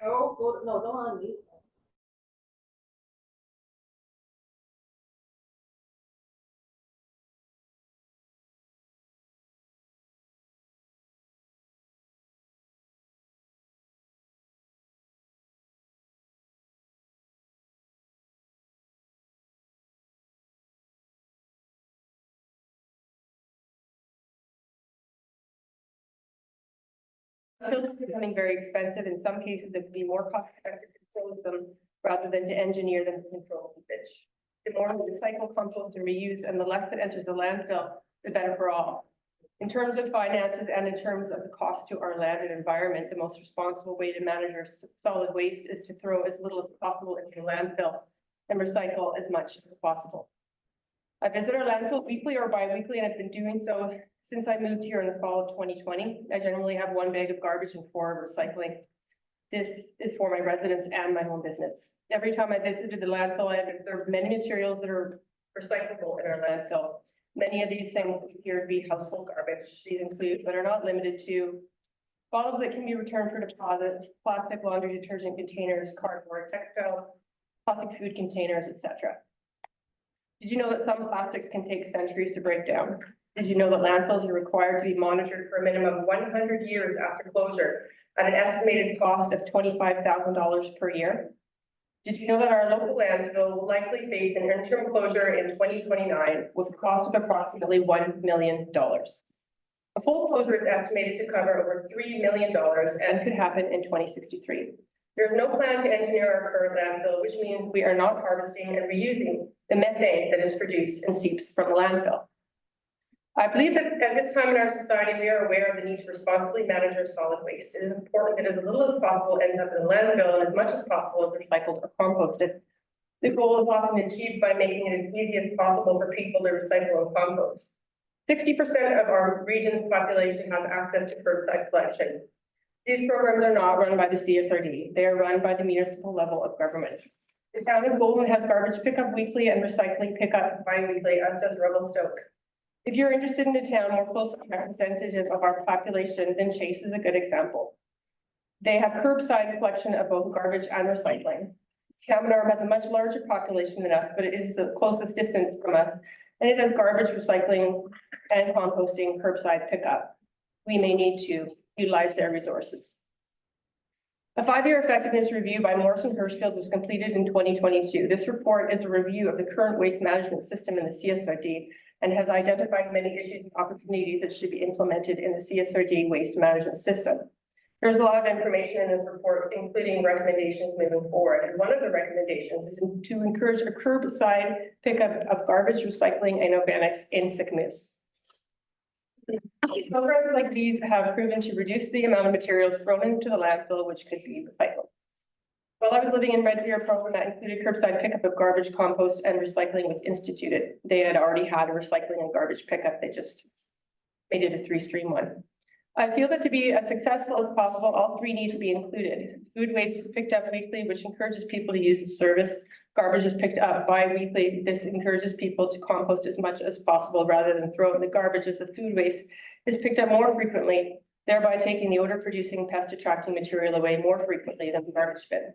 Oh, no, don't on mute. Filters are becoming very expensive. In some cases, it would be more cost effective to dispose them rather than to engineer them to control leakage. The more we recycle, compost, and reuse, and the less that enters the landfill, the better for all. In terms of finances and in terms of the cost to our land and environment, the most responsible way to manage our solid waste is to throw as little as possible into the landfill and recycle as much as possible. I visit our landfill weekly or bi-weekly, and I've been doing so since I moved here in the fall of 2020. I generally have 1 bag of garbage and 4 of recycling. This is for my residents and my home business. Every time I visited the landfill, I have observed many materials that are recyclable in our landfill. Many of these things appear to be household garbage. These include, but are not limited to, bottles that can be returned for deposit, plastic laundry detergent containers, cardboard, textiles, plastic food containers, etc. Did you know that some plastics can take centuries to break down? Did you know that landfills are required to be monitored for a minimum of 100 years after closure at an estimated cost of $25,000 per year? Did you know that our local landfill will likely face an interim closure in 2029 with a cost of approximately $1 million? A full closure is estimated to cover over $3 million and could happen in 2063. There is no plan to engineer our current landfill, which means we are not harvesting and reusing the methane that is produced and seeps from the landfill. I believe that at this time in our society, we are aware of the need to responsibly manage our solid waste. It is important that as little as possible ends up in the landfill and as much as possible is recycled or composted. The goal is often achieved by making it as easy as possible for people to recycle and compost. 60% of our region's population have access to curbside collection. These programs are not run by the CSRD. They are run by the municipal level of government. The town of Golden has garbage pickup weekly and recycling pickup bi-weekly, as does Revelstoke. If you're interested in a town more closely representative of our population, then Chase is a good example. They have curbside collection of both garbage and recycling. Salmon has a much larger population than us, but it is the closest distance from us, and it has garbage recycling and composting curbside pickup. We may need to utilize their resources. A 5-year effectiveness review by Morrison Hirschfield was completed in 2022. This report is a review of the current waste management system in the CSRD and has identified many issues and opportunities that should be implemented in the CSRD waste management system. There's a lot of information in this report, including recommendations moving forward. And one of the recommendations is to encourage a curbside pickup of garbage, recycling, and organics in Sycamoose. Programs like these have proven to reduce the amount of materials thrown into the landfill, which could be recycled. While I was living in Red Deer, a program that included curbside pickup of garbage, compost, and recycling was instituted. They had already had a recycling and garbage pickup. They just made it a 3-stream one. I feel that to be as successful as possible, all 3 need to be included. Food waste is picked up weekly, which encourages people to use the service. Garbage is picked up bi-weekly. This encourages people to compost as much as possible rather than throw it in the garbage, as the food waste is picked up more frequently, thereby taking the odor-producing, pest-attracting material away more frequently than the garbage bin.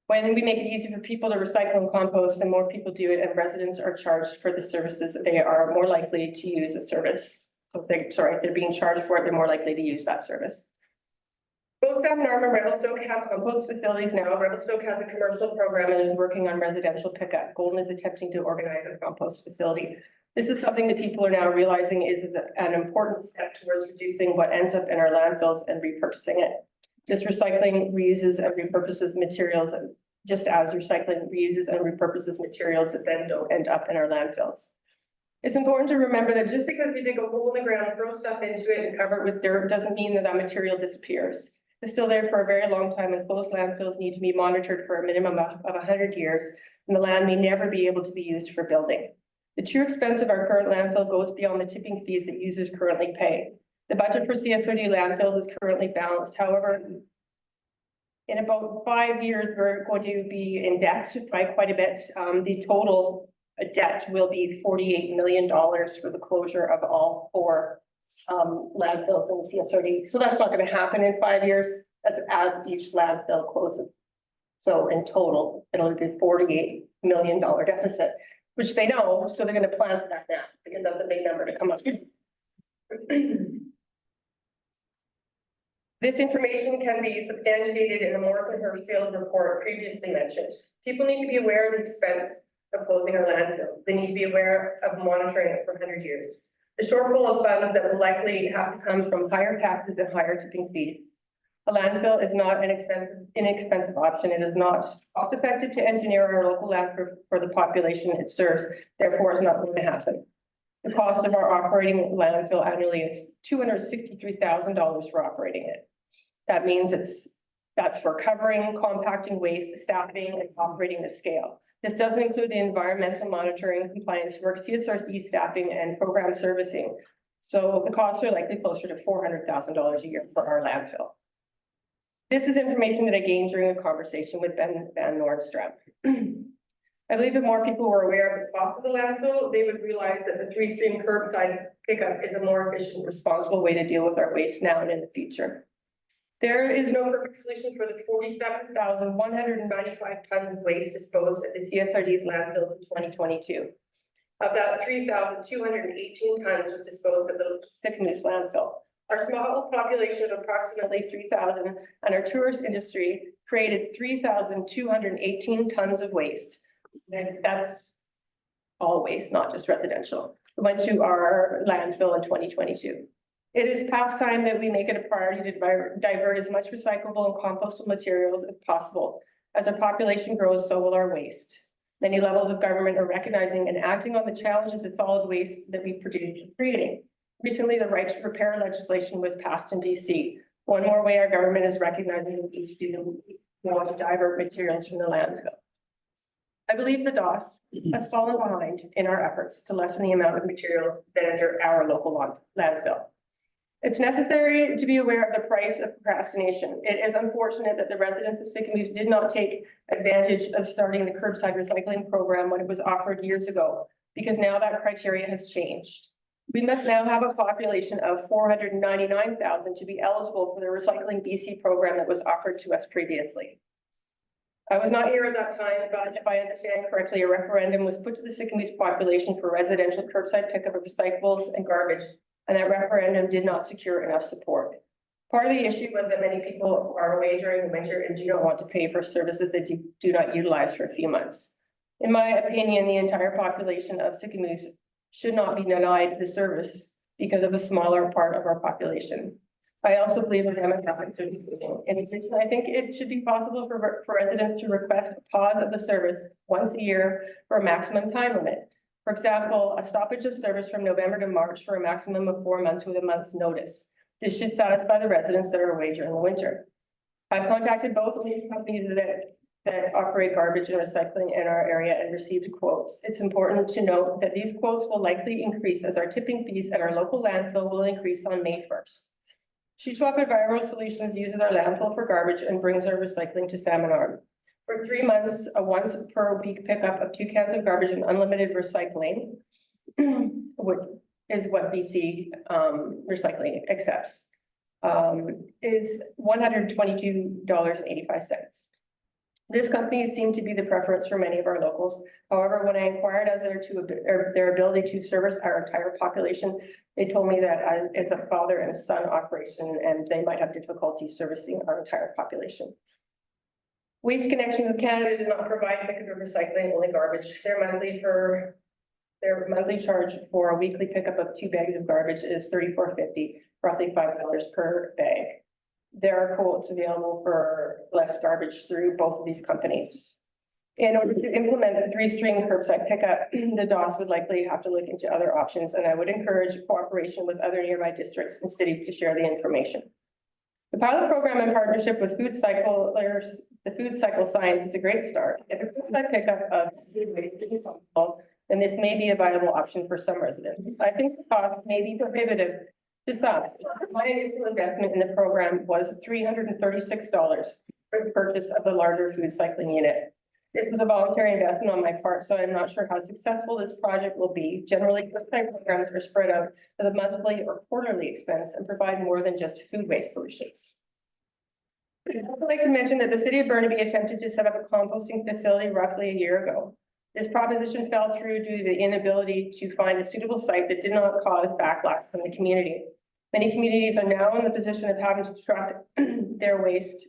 When we make it easy for people to recycle and compost, the more people do it, and residents are charged for the services, they are more likely to use a service. So if they're being charged for it, they're more likely to use that service. Both Salmon Arm and Revelstoke have compost facilities now. Revelstoke has a commercial program and is working on residential pickup. Golden is attempting to organize a compost facility. This is something that people are now realizing is an important step towards reducing what ends up in our landfills and repurposing it. Just recycling, reuses, and repurposes materials, just as recycling, reuses, and repurposes materials that then don't end up in our landfills. It's important to remember that just because we dig a hole in the ground, throw stuff into it, and cover it with dirt, doesn't mean that that material disappears. It's still there for a very long time, and closed landfills need to be monitored for a minimum of 100 years, and the land may never be able to be used for building. The true expense of our current landfill goes beyond the tipping fees that users currently pay. The budget for CSRD landfill is currently balanced. However, in about 5 years, we're going to be in debt by quite a bit. The total debt will be $48 million for the closure of all 4 landfills in the CSRD. So that's not going to happen in 5 years. That's as each landfill closes. So in total, it'll be $48 million deficit, which they know, so they're going to plan for that now, because that's a big number to come up. This information can be substantiated in the Morris and Herfield report previously mentioned. People need to be aware of the expense of closing our landfill. They need to be aware of monitoring it for 100 years. The shortfall of funds that will likely have to come from higher taxes and higher tipping fees. A landfill is not an inexpensive option. It is not cost effective to engineer our local land for the population it serves. Therefore, it's not going to happen. The cost of our operating landfill annually is $263,000 for operating it. That means that's for covering, compacting waste, staffing, and operating the scale. This doesn't include the environmental monitoring, compliance work, CSRC staffing, and program servicing. So the costs are likely closer to $400,000 a year for our landfill. This is information that I gained during a conversation with Ben Van Nordstrom. I believe if more people were aware of the cost of the landfill, they would realize that the 3-stream curbside pickup is a more efficient, responsible way to deal with our waste now and in the future. There is no perfect solution for the 47,195 tons of waste disposed at the CSRD's landfill in 2022. Of that, 3,218 tons was disposed at the Sycamoose landfill. Our small population of approximately 3,000 and our tourist industry created 3,218 tons of waste. And that's all waste, not just residential. It went to our landfill in 2022. It is past time that we make it a priority to divert as much recyclable and compostable materials as possible. As our population grows, so will our waste. Many levels of government are recognizing and acting on the challenges of solid waste that we produce and creating. Recently, the right to repair legislation was passed in DC. One more way our government is recognizing that each student want to divert materials from the landfill. I believe the DOS has fallen behind in our efforts to lessen the amount of materials that enter our local landfill. It's necessary to be aware of the price of procrastination. It is unfortunate that the residents of Sycamoose did not take advantage of starting the curbside recycling program when it was offered years ago, because now that criteria has changed. We must now have a population of 499,000 to be eligible for the Recycling BC program that was offered to us previously. I was not here at that time, but if I understand correctly, a referendum was put to the Sycamoose population for residential curbside pickup of recyclables and garbage, and that referendum did not secure enough support. Part of the issue was that many people are away during the winter and do not want to pay for services that do not utilize for a few months. In my opinion, the entire population of Sycamoose should not be denied the service because of a smaller part of our population. I also believe in demographic certification. In addition, I think it should be possible for residents to request a pause of the service once a year for a maximum time limit. For example, a stoppage of service from November to March for a maximum of 4 months with a month's notice. This should satisfy the residents that are away during the winter. I've contacted both of these companies that operate garbage and recycling in our area and received quotes. It's important to note that these quotes will likely increase as our tipping fees at our local landfill will increase on May 1st. Sheetwalk Environmental Solutions uses our landfill for garbage and brings our recycling to Salmon Arm. For 3 months, a once per week pickup of 2 cans of garbage and unlimited recycling, which is what BC recycling accepts, is $122.85. This company seemed to be the preference for many of our locals. However, when I inquired as to their ability to service our entire population, they told me that it's a father and son operation and they might have difficulty servicing our entire population. Waste Connections of Canada does not provide pickup of recycling, only garbage. Their monthly per Their monthly charge for a weekly pickup of 2 bags of garbage is $34.50, roughly $5 per bag. There are quotes available for less garbage through both of these companies. In order to implement the 3-stream curbside pickup, the DOS would likely have to look into other options, and I would encourage cooperation with other nearby districts and cities to share the information. The pilot program in partnership with food cyclers, the food cycle science is a great start. If a curbside pickup of food waste is possible, then this may be a viable option for some residents. I think the cost may be prohibitive to some. My initial investment in the program was $336 for the purchase of the larger food cycling unit. This was a voluntary investment on my part, so I'm not sure how successful this project will be. Generally, curbside programs are spread out as a monthly or quarterly expense and provide more than just food waste solutions. I'd also like to mention that the city of Burnaby attempted to set up a composting facility roughly a year ago. This proposition fell through due to the inability to find a suitable site that did not cause backlash from the community. Many communities are now in the position of having to truck their waste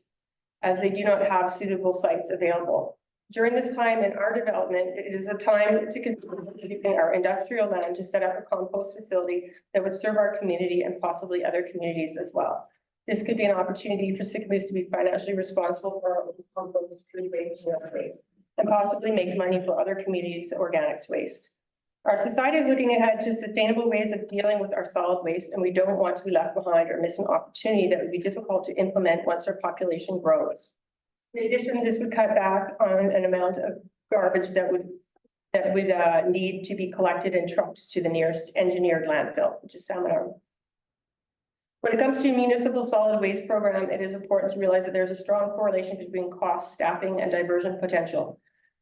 as they do not have suitable sites available. During this time in our development, it is a time to consider using our industrial land to set up a compost facility that would serve our community and possibly other communities as well. This could be an opportunity for Sycamoose to be financially responsible for our compost food waste and possibly make money for other communities' organics waste. Our society is looking ahead to sustainable ways of dealing with our solid waste, and we don't want to be left behind or miss an opportunity that would be difficult to implement once our population grows. In addition, this would cut back on an amount of garbage that would need to be collected and trucked to the nearest engineered landfill, which is Salmon Arm. When it comes to municipal solid waste program, it is important to realize that there's a strong correlation between cost, staffing, and diversion potential.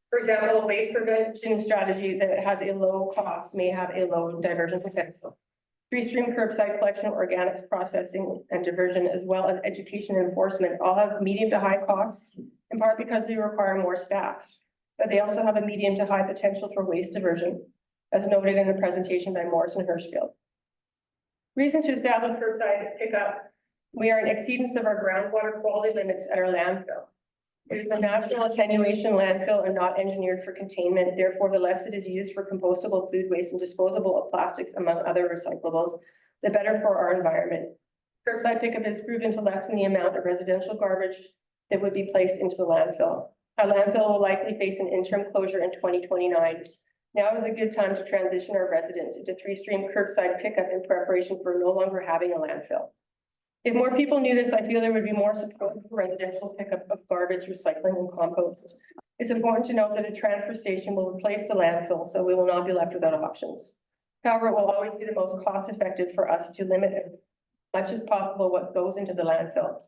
For example, a waste prevention strategy that has a low cost may have a low diversion potential. 3-stream curbside collection, organics processing, and diversion, as well as education and enforcement, all have medium to high costs, in part because they require more staff. But they also have a medium to high potential for waste diversion, as noted in the presentation by Morrison Hirschfield. Reasons to establish curbside pickup: we are in exceedance of our groundwater quality limits at our landfill. It is a natural attenuation landfill and not engineered for containment. Therefore, the less it is used for compostable food waste and disposable of plastics, among other recyclables, the better for our environment. Curbside pickup is proven to lessen the amount of residential garbage that would be placed into the landfill. Our landfill will likely face an interim closure in 2029. Now is a good time to transition our residents into 3-stream curbside pickup in preparation for no longer having a landfill. If more people knew this, I feel there would be more support for residential pickup of garbage, recycling, and compost. It's important to note that a transfer station will replace the landfill, so we will not be left without options. However, it will always be the most cost-effective for us to limit as much as possible what goes into the landfill.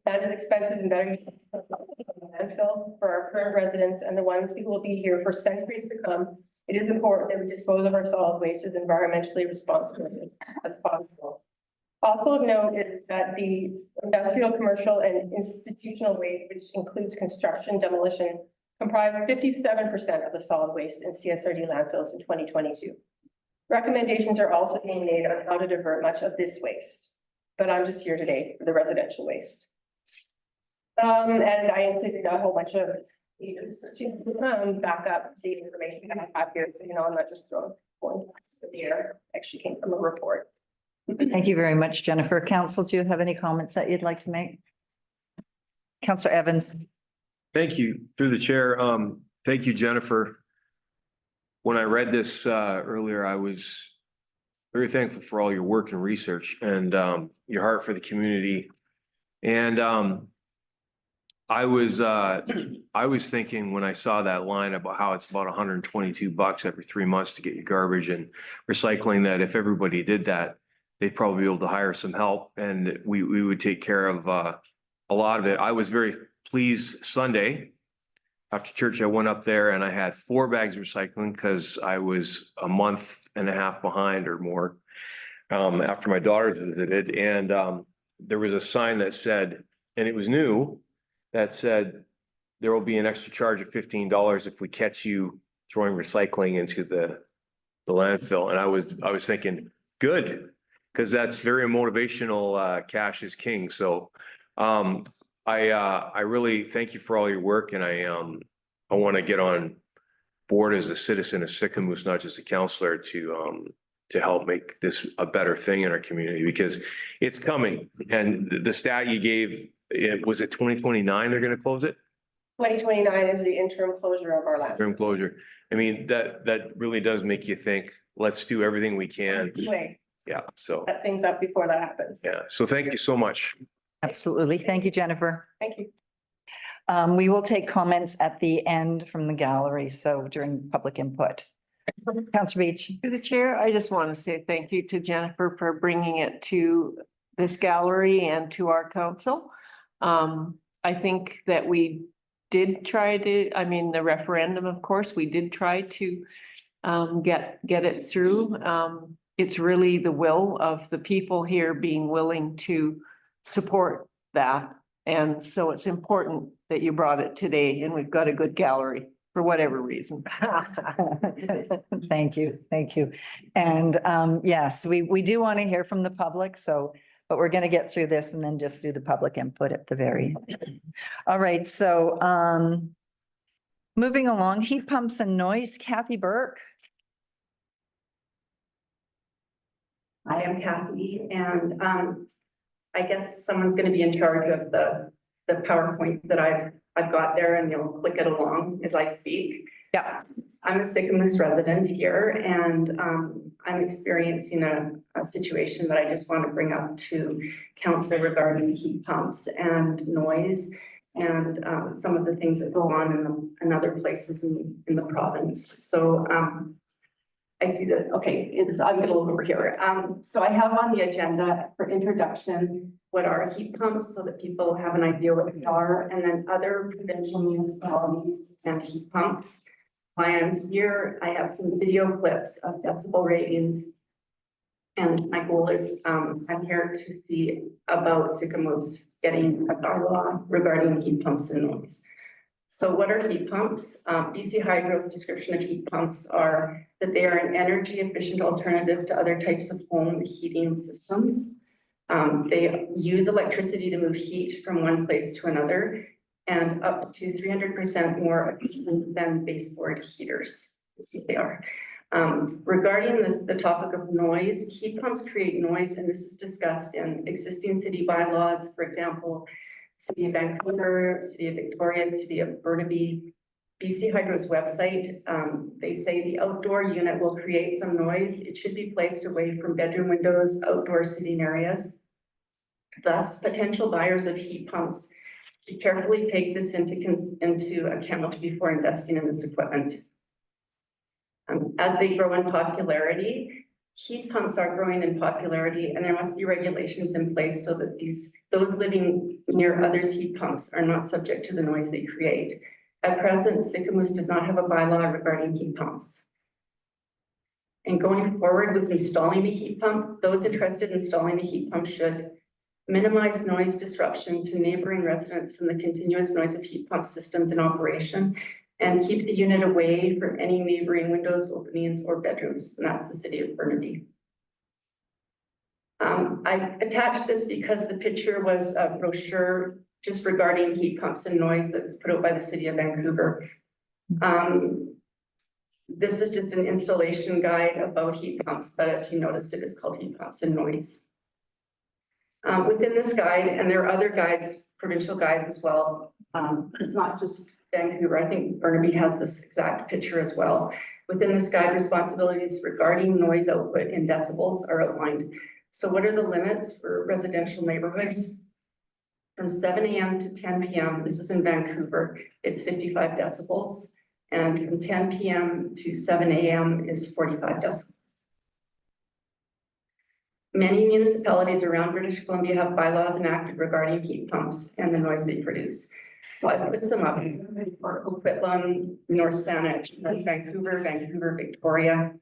That is expensive and better landfill for our current residents and the ones who will be here for centuries to come. It is important that we dispose of our solid waste as environmentally responsibly as possible. Also of note is that the industrial, commercial, and institutional waste, which includes construction, demolition, comprised 57% of the solid waste in CSRD landfills in 2022. Recommendations are also being made on how to divert much of this waste, but I'm just here today for the residential waste. And I included a whole bunch of to back up the information that I have here, so you know I'm not just throwing points in the air. It actually came from a report. Thank you very much, Jennifer. Council, do you have any comments that you'd like to make? Councillor Evans. Thank you, through the chair. Thank you, Jennifer. When I read this earlier, I was very thankful for all your work and research and your heart for the community. And I was thinking when I saw that line about how it's about $122 every 3 months to get your garbage and recycling, that if everybody did that, they'd probably be able to hire some help and we would take care of a lot of it. I was very pleased Sunday after church. I went up there and I had 4 bags of recycling because I was a month and a half behind or more after my daughters visited. And there was a sign that said, and it was new, that said, there will be an extra charge of $15 if we catch you throwing recycling into the landfill. And I was thinking, good, because that's very motivational. Cash is king. So I really thank you for all your work, and I want to get on board as a citizen of Sycamoose, not just a counselor, to help make this a better thing in our community, because it's coming. And the stat you gave, was it 2029 they're gonna close it? 2029 is the interim closure of our land. Term closure. I mean, that really does make you think, let's do everything we can. Wait, Yeah, so, set things up before that happens. yeah, so thank you so much. Absolutely. Thank you, Jennifer. Thank you. We will take comments at the end from the gallery, so during public input. Councillor Beach. To the chair, I just want to say thank you to Jennifer for bringing it to this gallery and to our council. I think that we did try to, I mean, the referendum, of course, we did try to get it through. It's really the will of the people here being willing to support that. And so it's important that you brought it today, and we've got a good gallery for whatever reason. Thank you, thank you. And yes, we do want to hear from the public, so, but we're going to get through this and then just do the public input at the very end. All right, so moving along, heat pumps and noise, Kathy Burke. I am Kathy, and I guess someone's gonna be in charge of the PowerPoint that I've got there, and you'll click it along as I speak. Yeah. I'm a Sycamoose resident here, and I'm experiencing a situation that I just want to bring up to council regarding heat pumps and noise, and some of the things that go on in other places in the province. So I see that, okay, I'm gonna look over here. So I have on the agenda for introduction, what are heat pumps, so that people have an idea what they are, and then other provincial municipalities and heat pumps. Why I'm here, I have some video clips of decibel ratings. And my goal is, I'm here to see about Sycamoose getting a bylaw regarding heat pumps and noise. So what are heat pumps? BC Hydro's description of heat pumps are that they are an energy efficient alternative to other types of home heating systems. They use electricity to move heat from one place to another, and up to 300% more efficient than baseboard heaters. This is what they are. Regarding the topic of noise, heat pumps create noise, and this is discussed in existing city bylaws, for example, City of Vancouver, City of Victoria, City of Burnaby. BC Hydro's website, they say the outdoor unit will create some noise. It should be placed away from bedroom windows, outdoor sitting areas. Thus, potential buyers of heat pumps should carefully take this into account before investing in this equipment. As they grow in popularity, heat pumps are growing in popularity, and there must be regulations in place so that those living near others' heat pumps are not subject to the noise they create. At present, Sycamoose does not have a bylaw regarding heat pumps. And going forward with installing the heat pump, those interested in installing the heat pump should minimize noise disruption to neighboring residents from the continuous noise of heat pump systems in operation, and keep the unit away from any neighboring windows, openings, or bedrooms, and that's the City of Burnaby. I attached this because the picture was a brochure just regarding heat pumps and noise that was put out by the City of Vancouver. This is just an installation guide about heat pumps, but as you notice, it is called heat pumps and noise. Within this guide, and there are other guides, provincial guides as well, not just Vancouver, I think Burnaby has this exact picture as well. Within this guide, responsibilities regarding noise output in decibels are outlined. So what are the limits for residential neighborhoods? From 7 a.m. to 10 p.m., this is in Vancouver, it's 55 decibels. And from 10 p.m. to 7 a.m. is 45 decibels. Many municipalities around British Columbia have bylaws enacted regarding heat pumps and the noise they produce. So I put some up for Coquitlam, North Saanich, Vancouver, Victoria.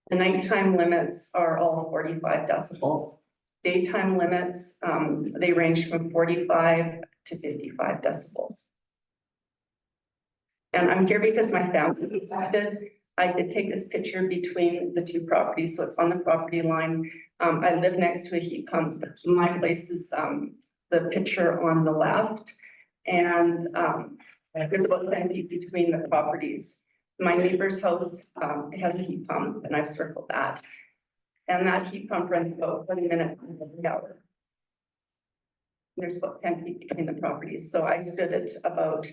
The nighttime limits are all 45 decibels. Daytime limits, they range from 45 to 55 decibels. And I'm here because my family is affected. I did take this picture between the two properties, so it's on the property line. I live next to a heat pump, but my place is the picture on the left. And there's about 10 feet between the properties. My neighbor's house, it has a heat pump, and I've circled that. And that heat pump runs about 20 minutes every hour. There's about 10 feet between the properties, so I stood it about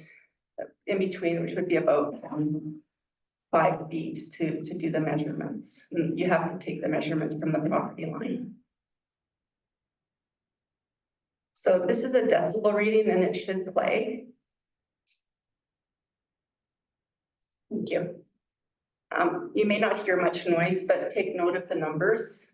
in between, which would be about 5 feet to do the measurements. And you have to take the measurements from the property line. So this is a decibel reading and it should play. Thank you. You may not hear much noise, but take note of the numbers.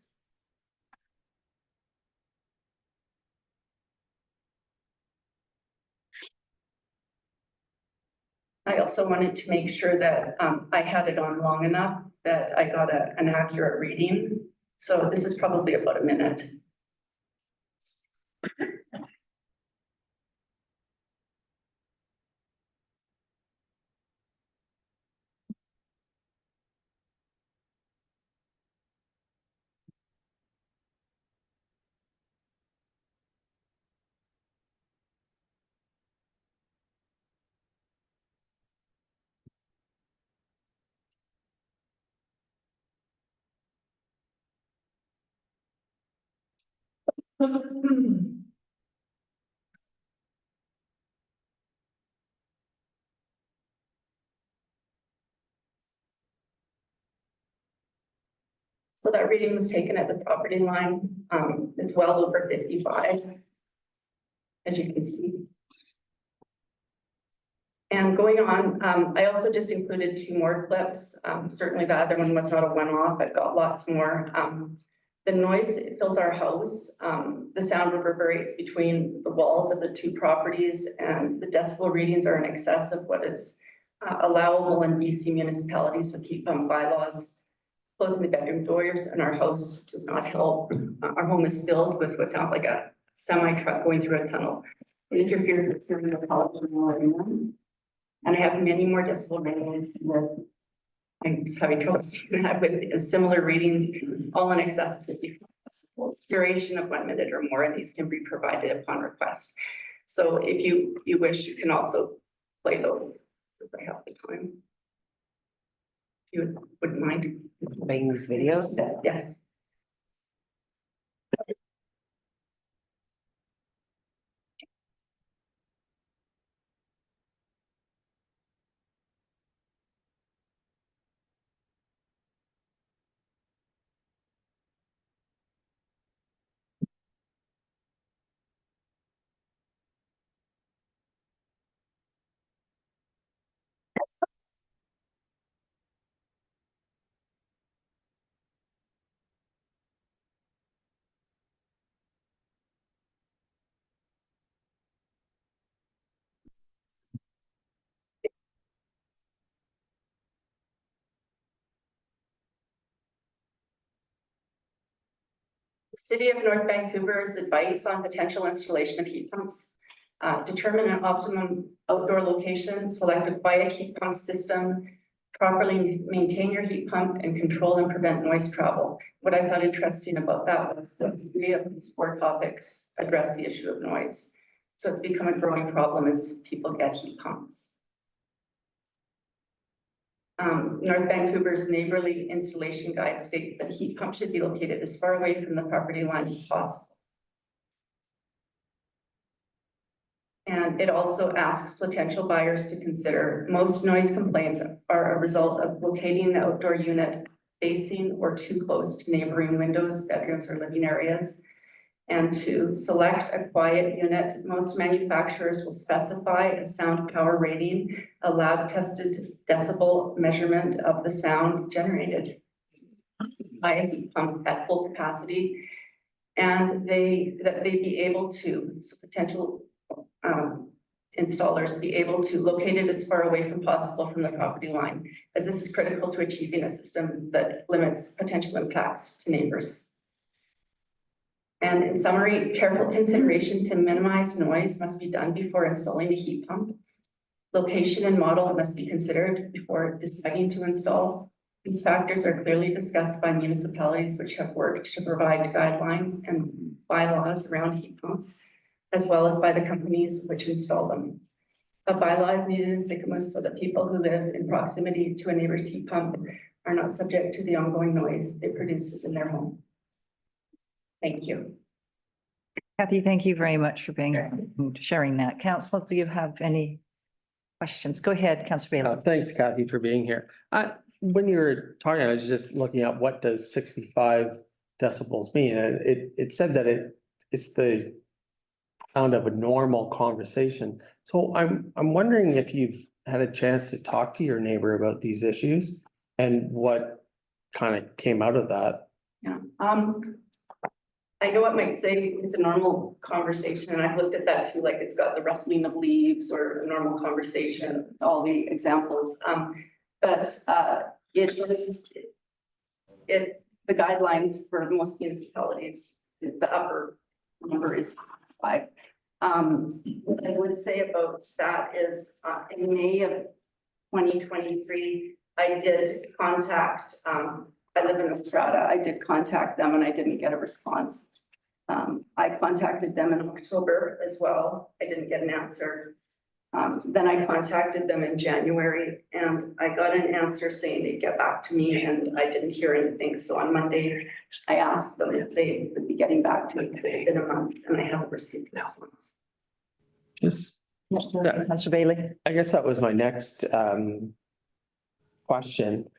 I also wanted to make sure that I had it on long enough that I got an accurate reading. So this is probably about a minute. So that reading was taken at the property line. It's well over 55, as you can see. And going on, I also just included 2 more clips. Certainly the other one was not a one-off, it got lots more. The noise, it fills our house. The sound reverberates between the walls of the 2 properties, and the decibel readings are in excess of what is allowable in BC municipalities with heat pump bylaws. Closing the bedroom doors and our house does not help. Our home is filled with what sounds like a semi truck going through a tunnel. It interferes with serving the college in the living room. And I have many more decibel readings with, I'm just having trouble seeing that, with similar readings, all in excess of 50 decibels, duration of 1 minute or more, and these can be provided upon request. So if you wish, you can also play those if I have the time. If you wouldn't mind. Making these videos? Yes. The City of North Vancouver's advice on potential installation of heat pumps. Determine an optimum outdoor location, select a quiet heat pump system, properly maintain your heat pump, and control and prevent noise travel. What I found interesting about that was that 3 of these 4 topics address the issue of noise. So it's become a growing problem as people get heat pumps. North Vancouver's neighborly installation guide states that heat pump should be located as far away from the property line as possible. And it also asks potential buyers to consider most noise complaints are a result of locating the outdoor unit facing or too close to neighboring windows, bedrooms, or living areas. And to select a quiet unit, most manufacturers will specify a sound power rating, a lab tested decibel measurement of the sound generated by a heat pump at full capacity. And they be able to, so potential installers be able to locate it as far away from possible from the property line, as this is critical to achieving a system that limits potential impacts to neighbors. And in summary, careful consideration to minimize noise must be done before installing a heat pump. Location and model must be considered before deciding to install. These factors are clearly discussed by municipalities which have worked to provide guidelines and bylaws around heat pumps, as well as by the companies which install them. A bylaw is needed in Sycamus so that people who live in proximity to a neighbor's heat pump are not subject to the ongoing noise it produces in their home. Thank you. Kathy, thank you very much for sharing that. Council, do you have any questions? Go ahead, Councillor Bailey. Thanks, Kathy, for being here. When you were talking, I was just looking at what does 65 decibels mean? And it said that it's the sound of a normal conversation. So I'm wondering if you've had a chance to talk to your neighbor about these issues and what kind of came out of that. Yeah, I know it might say it's a normal conversation, and I've looked at that too, like it's got the rustling of leaves or a normal conversation, all the examples. But the guidelines for most municipalities, the upper number is 5. What I would say about that is, in May of 2023, I did contact, I live in Estrada. I did contact them and I didn't get a response. I contacted them in October as well. I didn't get an answer. Then I contacted them in January and I got an answer saying they'd get back to me, and I didn't hear anything. So on Monday, I asked them if they would be getting back to me in a month, and I haven't received a response. Just, Councillor Bailey. I guess that was my next question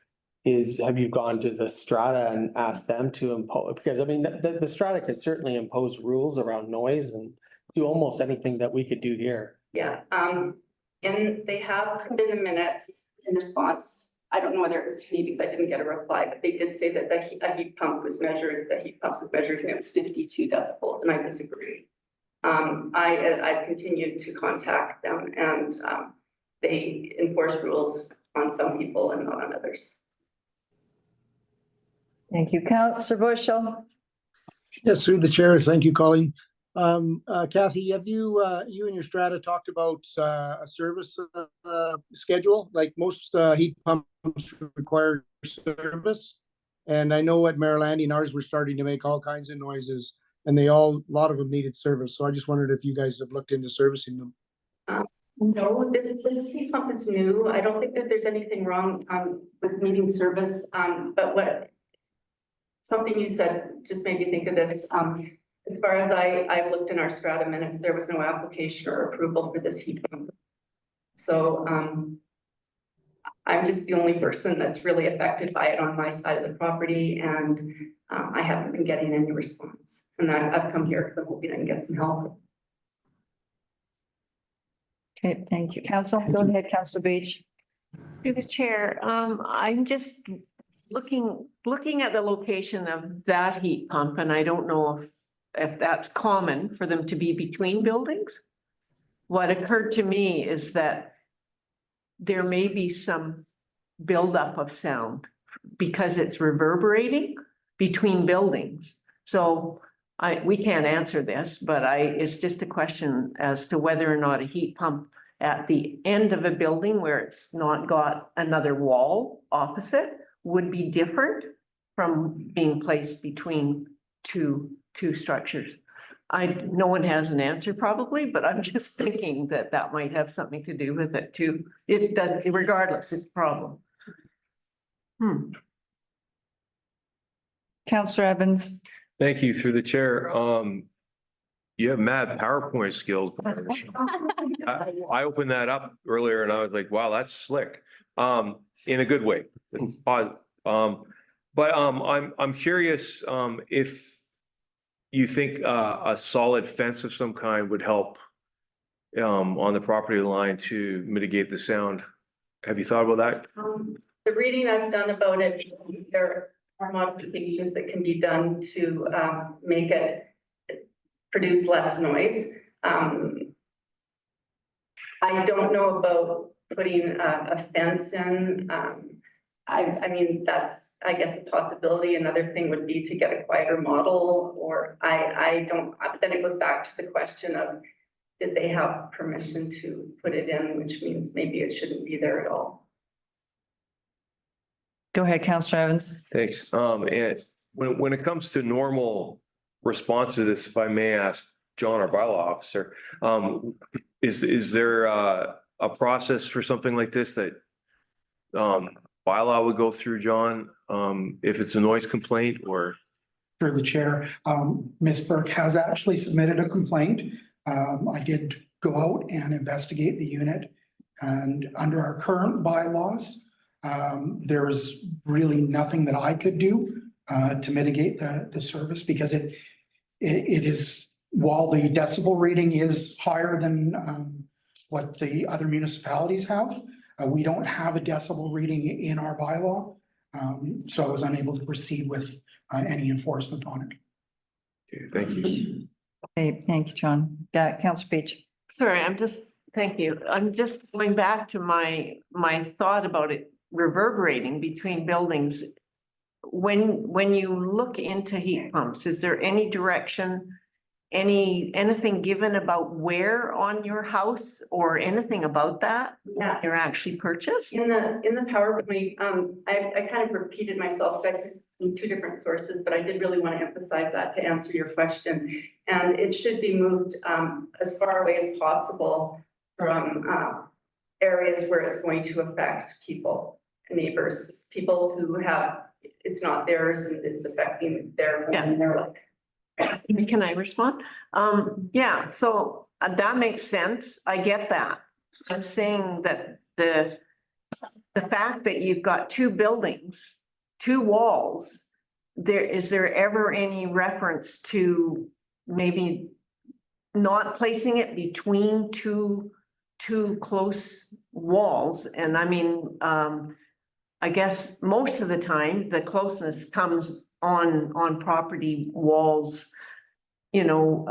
is, have you gone to the strata and asked them to impose? Because I mean, the strata could certainly impose rules around noise and do almost anything that we could do here. Yeah, and they have put in the minutes in response. I don't know whether it was to me because I didn't get a reply, but they did say that a heat pump was measured, and it was 52 decibels, and I disagree. I've continued to contact them, and they enforce rules on some people and not on others. Thank you. Councillor Bushel. Yes, through the chair. Thank you, Colleen. Kathy, have you and your strata talked about a service schedule? Like most heat pumps require service. And I know at Maryland and ours were starting to make all kinds of noises, and a lot of them needed service. So I just wondered if you guys have looked into servicing them. No, this heat pump is new. I don't think that there's anything wrong with needing service. But something you said just made me think of this. As far as I've looked in our strata minutes, there was no application or approval for this heat pump. So I'm just the only person that's really affected by it on my side of the property, and I haven't been getting any response. And I've come here because I'm hoping I can get some help. Okay, thank you. Council, go ahead, Councillor Beach. Through the chair, I'm just looking at the location of that heat pump, and I don't know if that's common for them to be between buildings. What occurred to me is that there may be some buildup of sound because it's reverberating between buildings. So we can't answer this, but it's just a question as to whether or not a heat pump at the end of a building where it's not got another wall opposite would be different from being placed between two structures. No one has an answer probably, but I'm just thinking that might have something to do with it too. It does, regardless, it's a problem. Councillor Evans. Thank you, through the chair. You have mad PowerPoint skills. I opened that up earlier and I was like, wow, that's slick. In a good way. But I'm curious if you think a solid fence of some kind would help on the property line to mitigate the sound. Have you thought about that? The reading I've done about it, there are modifications that can be done to make it produce less noise. I don't know about putting a fence in. I mean, that's, I guess, a possibility. Another thing would be to get a quieter model, or I don't, but then it goes back to the question of, did they have permission to put it in, which means maybe it shouldn't be there at all. Go ahead, Councillor Evans. Thanks. And when it comes to normal response to this, if I may ask John, our bylaw officer, is there a process for something like this that bylaw would go through, John, if it's a noise complaint or? Through the chair, Ms. Burke has actually submitted a complaint. I did go out and investigate the unit. And under our current bylaws, there is really nothing that I could do to mitigate the service because it is, while the decibel rating is higher than what the other municipalities have, we don't have a decibel reading in our bylaw. So I was unable to proceed with any enforcement on it. Okay, thank you. Okay, thank you, John. Councillor Beach. Sorry, thank you. I'm just going back to my thought about it reverberating between buildings. When you look into heat pumps, is there any direction, anything given about where on your house or anything about that? Yeah. You're actually purchased? In the PowerPoint, I kind of repeated myself in two different sources, but I did really want to emphasize that to answer your question. And it should be moved as far away as possible from areas where it's going to affect people, neighbors, people who have, it's not theirs and it's affecting their home and their life. Can I respond? Yeah, so that makes sense. I get that. I'm saying that the fact that you've got two buildings, two walls, is there ever any reference to maybe not placing it between two close walls? And I mean, I guess most of the time, the closeness comes on property walls, you know,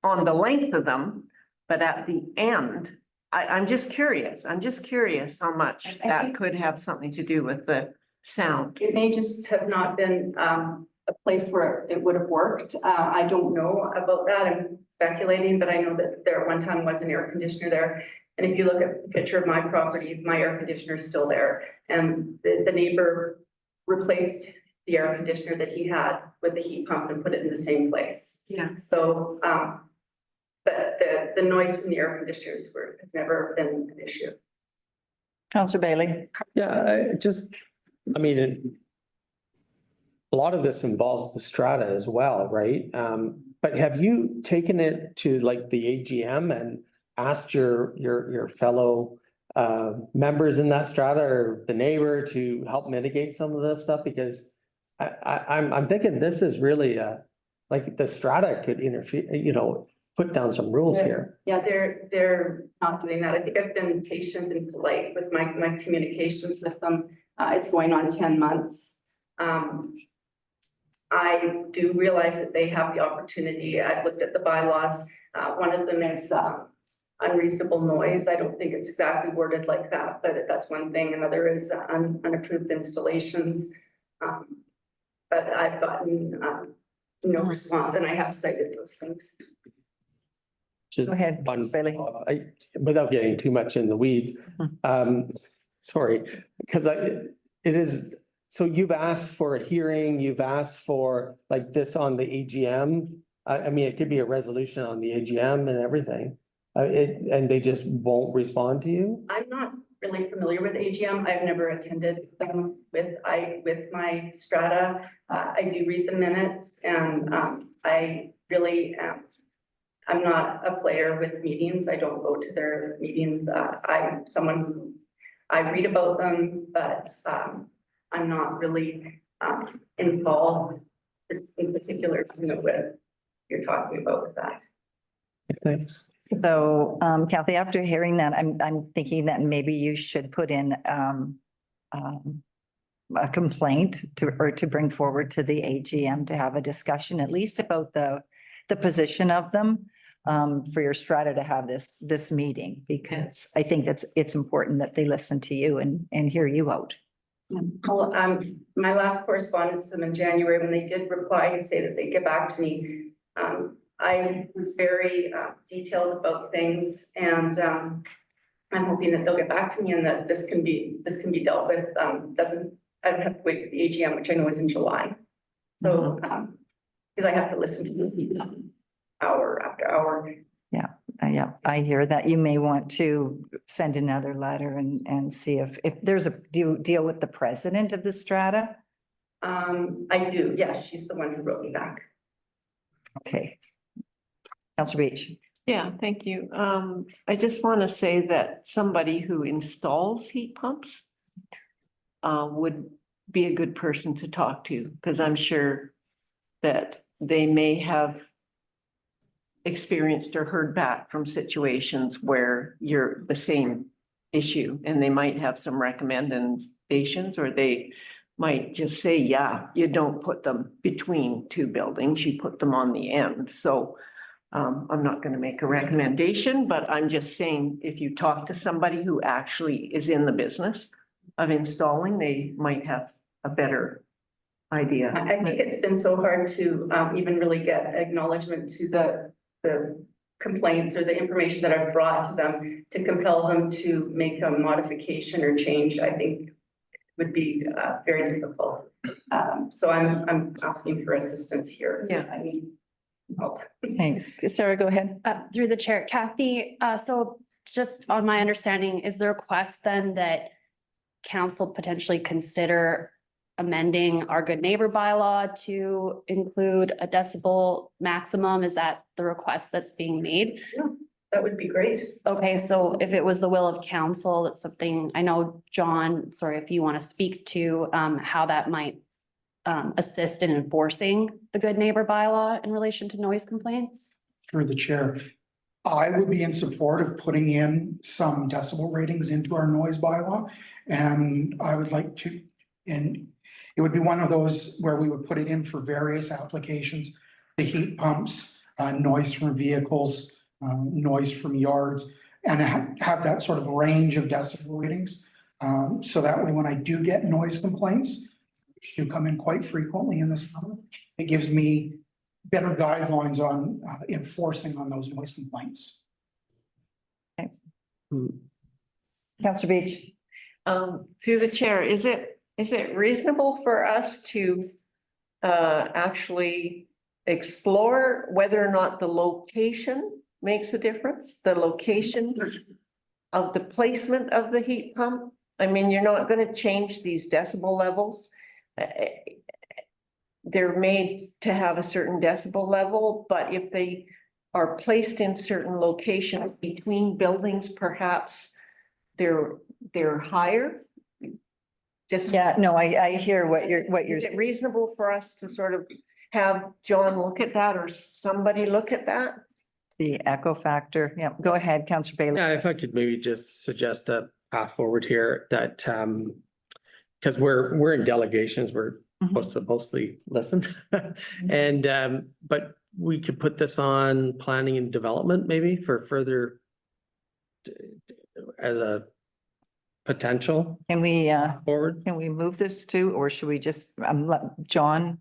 on the length of them, but at the end, I'm just curious how much that could have something to do with the sound. It may just have not been a place where it would have worked. I don't know about that. I'm speculating, but I know that there at one time was an air conditioner there. And if you look at the picture of my property, my air conditioner is still there. And the neighbor replaced the air conditioner that he had with the heat pump and put it in the same place. Yeah. So, but the noise from the air conditioners has never been an issue. Councillor Bailey. Yeah, I mean, a lot of this involves the strata as well, right? But have you taken it to like the AGM and asked your fellow members in that strata or the neighbor to help mitigate some of this stuff? Because I'm thinking this is really like the strata could interfere, you know, put down some rules here. Yeah, they're not doing that. I think I've been patient and polite with my communications with them. It's going on 10 months. I do realize that they have the opportunity. I've looked at the bylaws. One of them is unreasonable noise. I don't think it's exactly worded like that, but that's one thing. Another is unapproved installations. But I've gotten no response, and I have cited those things. Just Go ahead, one- Bailey. without getting too much in the weeds, sorry, because it is, so you've asked for a hearing, you've asked for like this on the AGM. I mean, it could be a resolution on the AGM and everything. And they just won't respond to you? I'm not really familiar with AGM. I've never attended them with my strata. I do read the minutes, and I really I'm not a player with meetings. I don't go to their meetings. I'm someone who I read about them, but I'm not really involved in particular, you know, what you're talking about with that. Thanks. So, Kathy, after hearing that, I'm thinking that maybe you should put in a complaint to bring forward to the AGM to have a discussion, at least about the position of them, for your strata to have this meeting, because I think it's important that they listen to you and hear you out. Well, my last correspondence to them in January, when they did reply to say that they'd get back to me, I was very detailed about things, and I'm hoping that they'll get back to me and that this can be dealt with. I don't have to wait for the AGM, which I know is in July. So because I have to listen to the hour after hour. Yeah, Yeah, I hear that. You may want to send another letter and see if there's do you deal with the president of the strata? I do, yeah, she's the one who wrote me back. Okay. Counselor Beach. Yeah, thank you. I just want to say that somebody who installs heat pumps would be a good person to talk to, because I'm sure that they may have experienced or heard back from situations where you're the same issue, and they might have some recommendations, or they might just say, yeah, you don't put them between two buildings, you put them on the end. So I'm not going to make a recommendation, but I'm just saying, if you talk to somebody who actually is in the business of installing, they might have a better idea. I think it's been so hard to even really get acknowledgement to the complaints or the information that I've brought to them to compel them to make a modification or change. I think would be very difficult. So I'm asking for assistance here. Yeah. I need help. Thanks. Sarah, go ahead. Through the chair, Kathy, so just on my understanding, is the request then that council potentially consider amending our good neighbor bylaw to include a decibel maximum? Is that the request that's being made? That would be great. Okay, so if it was the will of council, that's something, I know, John, sorry, if you want to speak to how that might assist in enforcing the good neighbor bylaw in relation to noise complaints? Through the chair, I would be in support of putting in some decibel ratings into our noise bylaw. And I would like to, and it would be one of those where we would put it in for various applications, the heat pumps, noise from vehicles, noise from yards, and have that sort of range of decibel ratings. So that way, when I do get noise complaints, which do come in quite frequently in the summer, it gives me better guidelines on enforcing on those noise complaints. Counselor Beach. Through the chair, is it reasonable for us to actually explore whether or not the location makes a difference? The location of the placement of the heat pump? I mean, you're not going to change these decibel levels. They're made to have a certain decibel level, but if they are placed in certain locations between buildings, perhaps they're higher. Just, Yeah, no, I hear what you're. is it reasonable for us to sort of have John look at that, or somebody look at that? The echo factor. Yeah, go ahead, Counselor Bailey. Yeah, if I could maybe just suggest a path forward here that, because we're in delegations, we're supposed to mostly listen. And, but we could put this on planning and development maybe for further as a potential Can we forward. move this to, or should we just let John,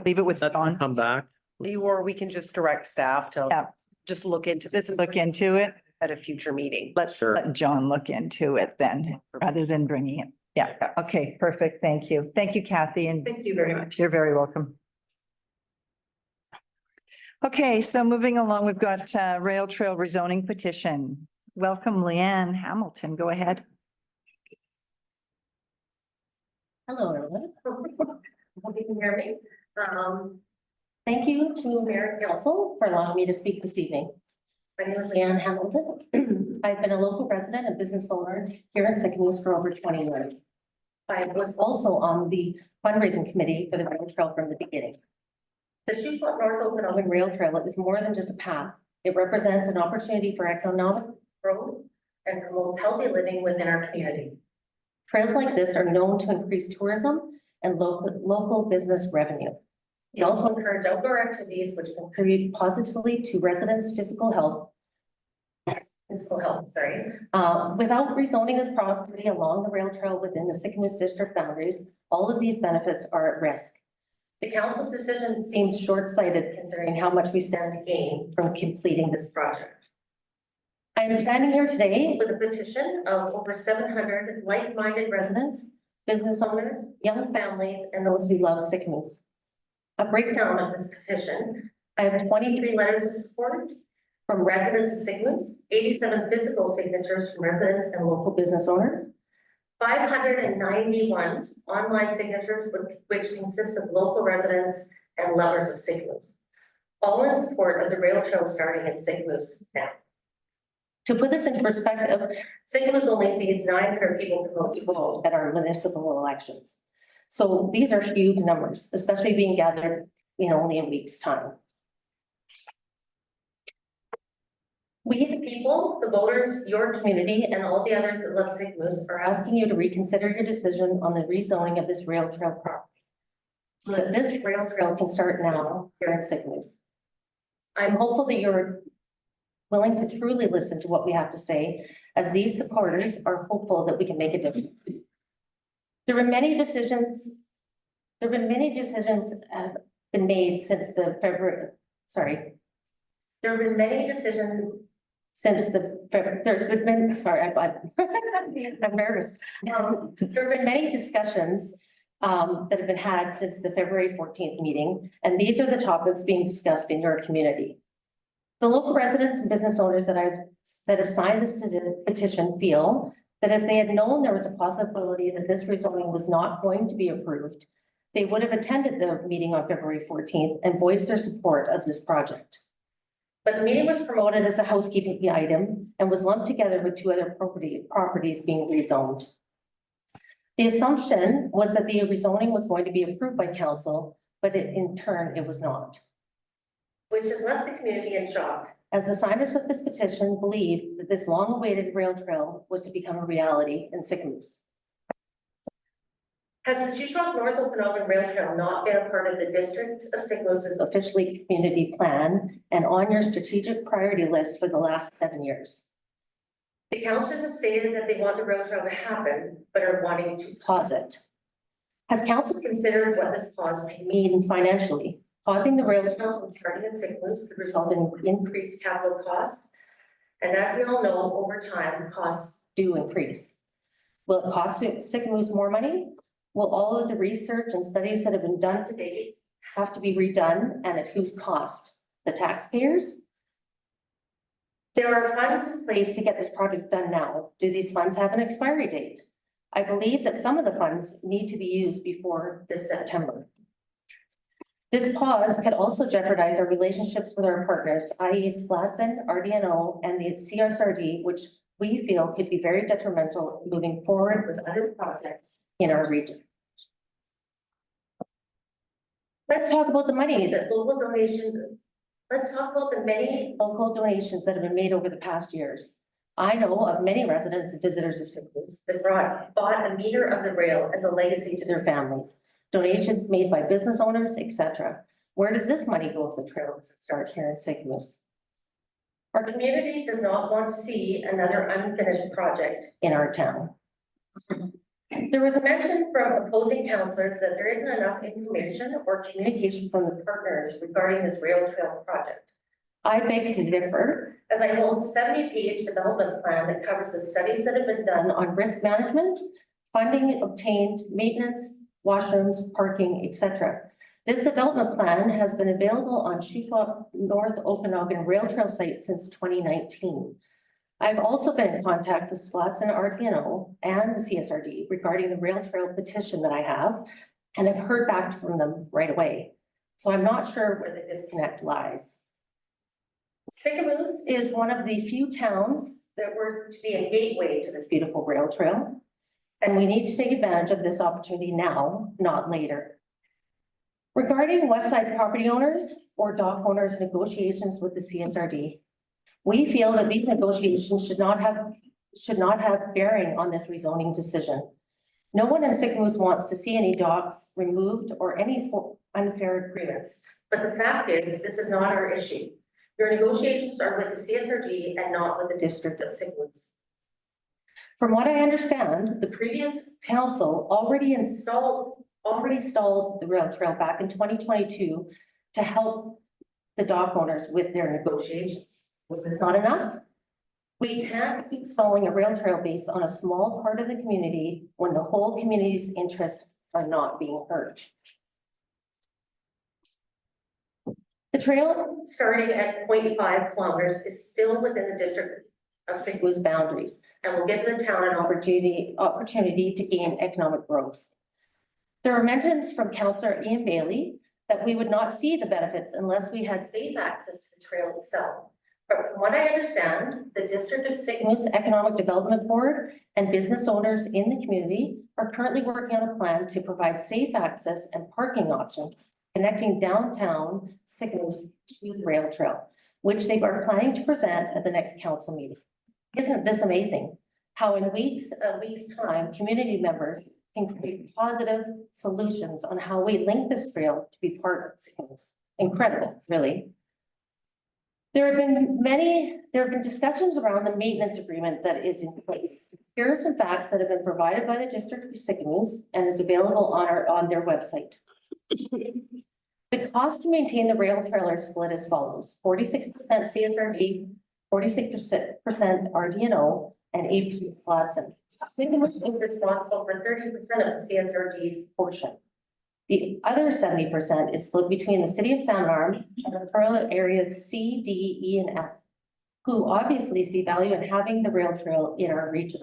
leave it with Let them John? come back. Or we can just direct staff to Yeah. just look into this Look into it. at a future meeting. Let's Sure. let John look into it then, rather than bringing it. Yeah, okay, perfect. Thank you. Thank you, Kathy, and Thank you very much. you're very welcome. Okay, so moving along, we've got rail trail rezoning petition. Welcome, Leanne Hamilton. Go ahead. Hello, everyone. Hope you can hear me. Thank you to Mayor and Council for allowing me to speak this evening. My name is Leanne Hamilton. I've been a local resident and business owner here in Sycamore for over 20 years. I was also on the fundraising committee for the rail trail from the beginning. The Shuswap North Okanagan Rail Trail is more than just a path. It represents an opportunity for economic growth and promotes healthy living within our community. Trails like this are known to increase tourism and local business revenue. They also encourage outdoor activities which contribute positively to residents' physical health. Without rezoning this property along the rail trail within the Sycamore district boundaries, all of these benefits are at risk. The council's decision seems short-sighted considering how much we stand to gain from completing this project. I am standing here today with a petition of over 700 like-minded residents, business owners, young families, and those who love Sycamore. A breakdown of this petition: I have 23 letters of support, from residents of St. Louis, 87 physical signatures from residents and local business owners, 591 online signatures, which consist of local residents and lovers of St. Louis, all in support of the rail trail starting in St. Louis now. To put this into perspective, St. Louis only sees 900 people to vote at our municipal elections. So these are huge numbers, especially being gathered in only a week's time. We, the people, the voters, your community, and all the others that love St. Louis are asking you to reconsider your decision on the rezoning of this rail trail property, so that this rail trail can start now here in St. Louis. I'm hopeful that you're willing to truly listen to what we have to say, as these supporters are hopeful that we can make a difference. There have been many decisions have been made since the February, there have been many decisions since the, I'm nervous. There have been many discussions that have been had since the February 14th meeting, and these are the topics being discussed in your community. The local residents and business owners that have signed this petition feel that if they had known there was a possibility that this rezoning was not going to be approved, they would have attended the meeting on February 14th and voiced their support of this project. But the meeting was promoted as a housekeeping item and was lumped together with two other properties being rezoned. The assumption was that the rezoning was going to be approved by council, but in turn, it was not, which has left the community in shock, as the signers of this petition believed that this long-awaited rail trail was to become a reality in St. Louis. Has the Shuswap North Okanagan Rail Trail not been a part of the District of St. Louis's officially community plan and on your strategic priority list for the last 7 years? The councillors have stated that they want the rail trail to happen, but are wanting to pause it. Has council considered what this pause may mean financially? Pausing the rail trail from starting in St. Louis could result in increased capital costs. And as we all know, over time, costs do increase. Will it cost St. Louis more money? Will all of the research and studies that have been done to date have to be redone, and at whose cost? The taxpayers? There are funds in place to get this project done now. Do these funds have an expiry date? I believe that some of the funds need to be used before this September. This pause could also jeopardize our relationships with our partners, i.e. Splatson, RDNO, and the CSRD, which we feel could be very detrimental moving forward with other projects in our region. Let's talk about the money that local donations. Let's talk about the many local donations that have been made over the past years. I know of many residents and visitors of St. Louis that bought a meter of the rail as a legacy to their families. Donations made by business owners, etc. Where does this money go if the trail doesn't start here in St. Louis? Our community does not want to see another unfinished project in our town. There was a mention from opposing councillors that there isn't enough information or communication from the partners regarding this rail trail project. I beg to differ, as I hold a 70-page development plan that covers the studies that have been done on risk management, funding obtained, maintenance, washrooms, parking, etc. This development plan has been available on Shuswap North Okanagan Rail Trail site since 2019. I've also been in contact with Splatson RDNO and the CSRD regarding the rail trail petition that I have, and have heard back from them right away. So I'm not sure where the disconnect lies. St. Louis is one of the few towns that were to be a gateway to this beautiful rail trail, and we need to take advantage of this opportunity now, not later. Regarding West Side property owners or dock owners' negotiations with the CSRD, we feel that these negotiations should not have bearing on this rezoning decision. No one in St. Louis wants to see any docks removed or any unfair agreements, but the fact is, this is not our issue. Your negotiations are with the CSRD and not with the District of St. Louis. From what I understand, the previous council already stalled the rail trail back in 2022 to help the dock owners with their negotiations. Was this not enough? We can't keep stalling a rail trail based on a small part of the community when the whole community's interests are not being heard. The trail starting at 0.5 kilometers is still within the district of St. Louis boundaries and will give the town an opportunity to gain economic growth. There are mentions from Councillor Ian Bailey that we would not see the benefits unless we had safe access to the trail itself. But from what I understand, the District of St. Louis Economic Development Board and business owners in the community are currently working on a plan to provide safe access and parking options connecting downtown St. Louis to the rail trail, which they are planning to present at the next council meeting. Isn't this amazing? How in a week's time, community members can create positive solutions on how we link this trail to be part of St. Louis. Incredible, really. There have been discussions around the maintenance agreement that is in place. Here are some facts that have been provided by the District of St. Louis and is available on their website. The cost to maintain the rail trailer split as follows: 46% CSRD, 46% RDNO, and 8% Slotson. St. Louis is responsible for 30% of the CSRD's portion. The other 70% is split between the city of San Arm and the rural areas C, D, E, and F, who obviously see value in having the rail trail in our region.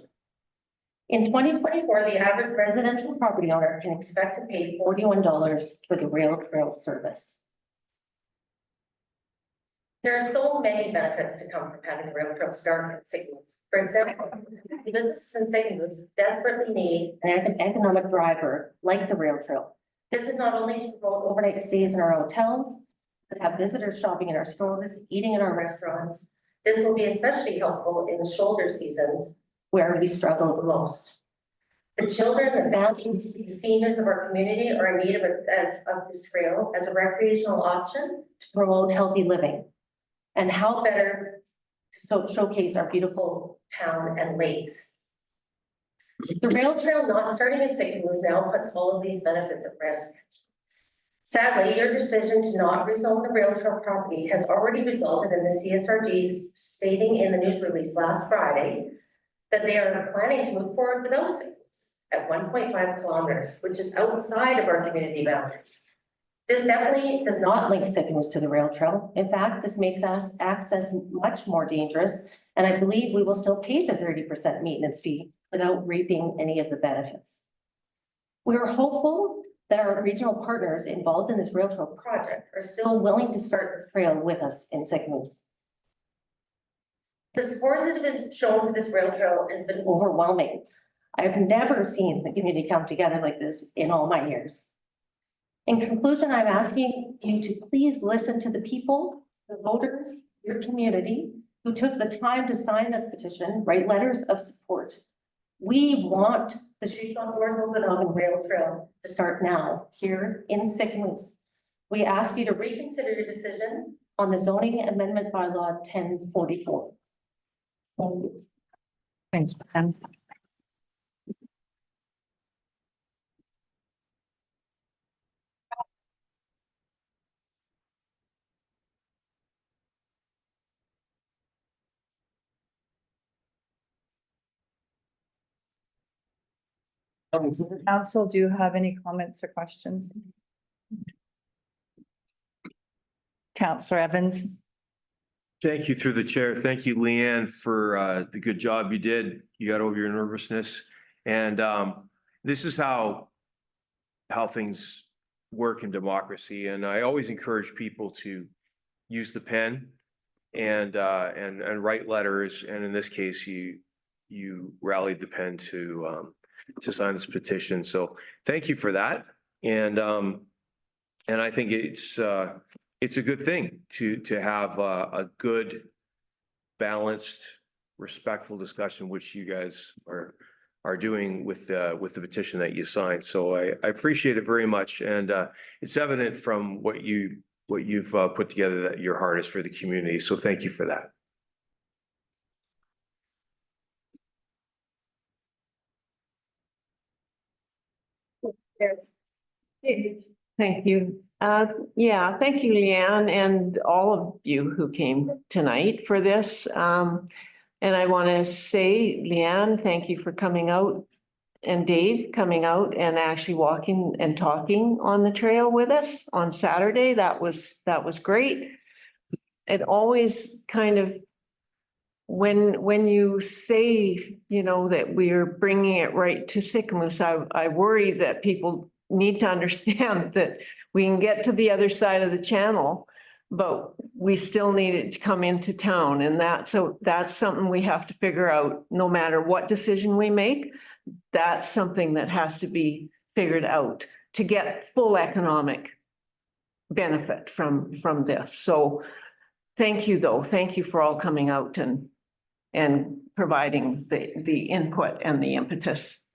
In 2024, the average residential property owner can expect to pay $41 for the rail trail service. There are so many benefits to come from having the rail trail start in St. Louis. For example, businesses in St. Louis desperately need an economic driver like the rail trail. This is not only to promote overnight stays in our hotels, but have visitors shopping in our stores, eating in our restaurants. This will be especially helpful in the shoulder seasons where we struggle the most. The children, the families, the seniors of our community are in need of this trail as a recreational option to promote healthy living. And how better to showcase our beautiful town and lakes. The rail trail not starting in St. Louis now puts all of these benefits at risk. Sadly, your decision to not rezone the rail trail property has already resulted in the CSRDs stating in the news release last Friday that they are planning to move forward without St. Louis at 1.5 kilometers, which is outside of our community boundaries. This definitely does not link St. Louis to the rail trail. In fact, this makes us access much more dangerous, and I believe we will still pay the 30% maintenance fee without reaping any of the benefits. We are hopeful that our regional partners involved in this rail trail project are still willing to start this trail with us in St. Louis. The support that has been shown for this rail trail has been overwhelming. I've never seen the community come together like this in all my years. In conclusion, I'm asking you to please listen to the people, the voters, your community, who took the time to sign this petition, write letters of support. We want the Shuswap-North Rail Trail to start now here in St. Louis. We ask you to reconsider your decision on the zoning amendment bylaw 1044. Thank you. Thanks, Pam. Council, do you have any comments or questions? Councillor Evans? Thank you through the chair. Thank you, Leanne, for the good job you did. You got over your nervousness. And this is how things work in democracy. And I always encourage people to use the pen and write letters. And in this case, you rallied the pen to sign this petition. So thank you for that. And I think it's a good thing to have a good, balanced, respectful discussion, which you guys are doing with the petition that you signed. So I appreciate it very much. And it's evident from what you've put together that your heart is for the community. So thank you for that. Thank you. Yeah, thank you, Leanne, and all of you who came tonight for this. And I want to say, Leanne, thank you for coming out and Dave coming out and actually walking and talking on the trail with us on Saturday. That was great. It always kind of, when you say, you know, that we're bringing it right to Sycamoose, I worry that people need to understand that we can get to the other side of the channel, but we still need it to come into town. And that's something we have to figure out no matter what decision we make. That's something that has to be figured out to get full economic benefit from this. So thank you, though. Thank you for all coming out and providing the input and the impetus.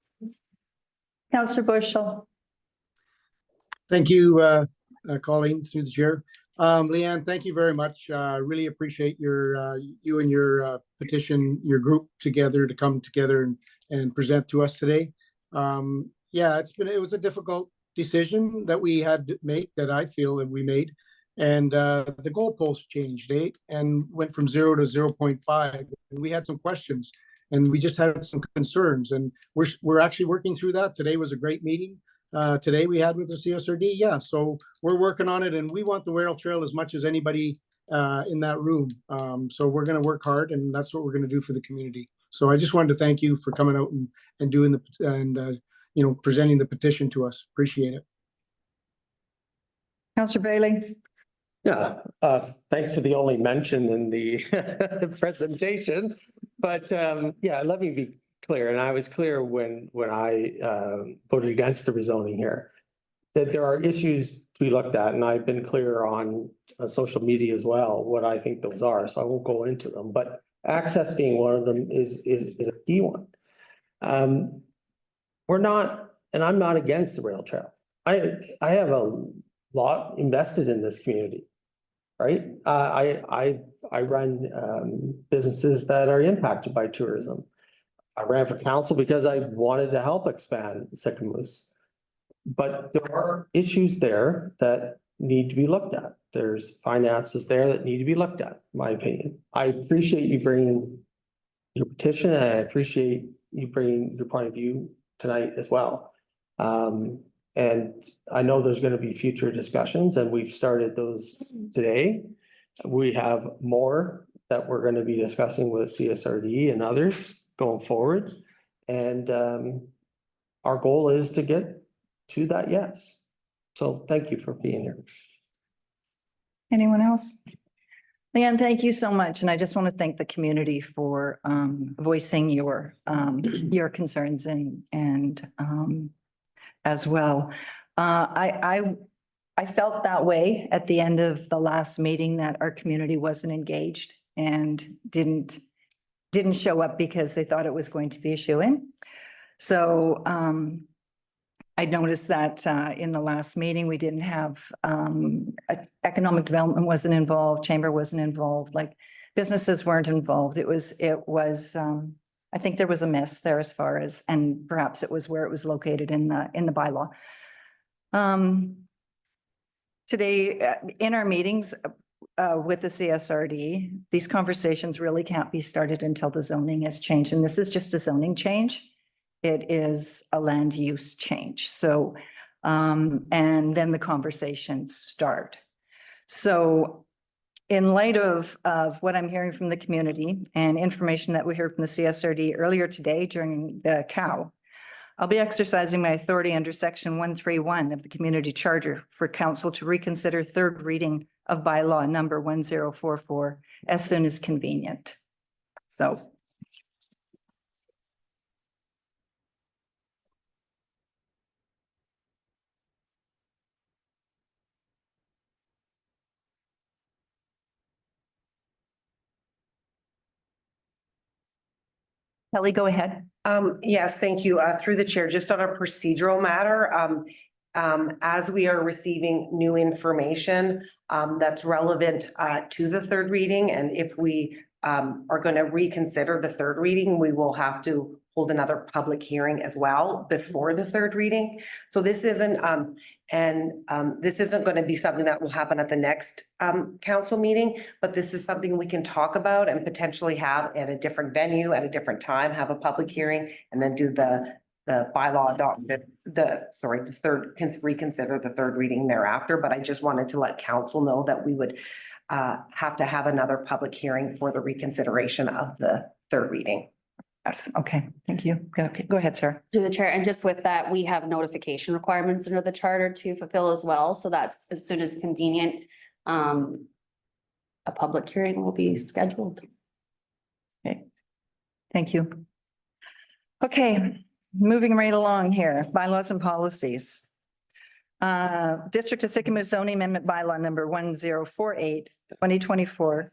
Councillor Bushel. Thank you, Colleen, through the chair. Leanne, thank you very much. Really appreciate you and your petition, your group together to come together and present to us today. Yeah, it was a difficult decision that we had to make, that I feel that we made. And the goalpost changed, and went from 0 to 0.5. We had some questions and we just had some concerns, and we're actually working through that. Today was a great meeting. Today we had with the CSRD. Yeah, so we're working on it, and we want the rail trail as much as anybody in that room. So we're going to work hard, and that's what we're going to do for the community. So I just wanted to thank you for coming out and doing you know, presenting the petition to us. Appreciate it. Councillor Bailey. Yeah, thanks for the only mention in the presentation, but yeah, let me be clear, and I was clear when I voted against the rezoning here, that there are issues to be looked at, and I've been clear on social media as well what I think those are, so I won't go into them, but access being one of them is a key one. We're not, and I'm not against the rail trail. I have a lot invested in this community, right? I run businesses that are impacted by tourism. I ran for council because I wanted to help expand Sycamoose. But there are issues there that need to be looked at. There's finances there that need to be looked at, in my opinion. I appreciate you bringing your petition, and I appreciate you bringing your point of view tonight as well. And I know there's going to be future discussions, and we've started those today. We have more that we're going to be discussing with CSRD and others going forward. And our goal is to get to that yes. So thank you for being here. Anyone else? Leanne, thank you so much. And I just want to thank the community for voicing your concerns and as well. I felt that way at the end of the last meeting, that our community wasn't engaged and didn't show up because they thought it was going to be a shoo-in. So I noticed that in the last meeting, we didn't have economic development wasn't involved, chamber wasn't involved, like businesses weren't involved. It was I think there was a miss there as far as, and perhaps it was where it was located in the bylaw. Today, in our meetings with the CSRD, these conversations really can't be started until the zoning has changed. And this is just a zoning change. It is a land use change. So, and then the conversations start. So in light of what I'm hearing from the community and information that we heard from the CSRD earlier today during the COW, I'll be exercising my authority under section 131 of the Community Charter for Council to reconsider third reading of bylaw number 1044 as soon as convenient. So. Kelly, go ahead. Yes, thank you. Through the chair, just on a procedural matter, as we are receiving new information that's relevant to the third reading, and if we are going to reconsider the third reading, we will have to hold another public hearing as well before the third reading. So this isn't this isn't going to be something that will happen at the next council meeting, but this is something we can talk about and potentially have at a different venue at a different time, have a public hearing, and then do the the bylaw adopted, reconsider the third reading thereafter, but I just wanted to let council know that we would have to have another public hearing for the reconsideration of the third reading. Yes, okay, thank you. Okay, go ahead, Sarah. Through the chair, and just with that, we have notification requirements under the charter to fulfill as well, so that's as soon as convenient. A public hearing will be scheduled. Okay, thank you. Okay, moving right along here, bylaws and policies. District of Sycamore zoning amendment bylaw number 1048/2024.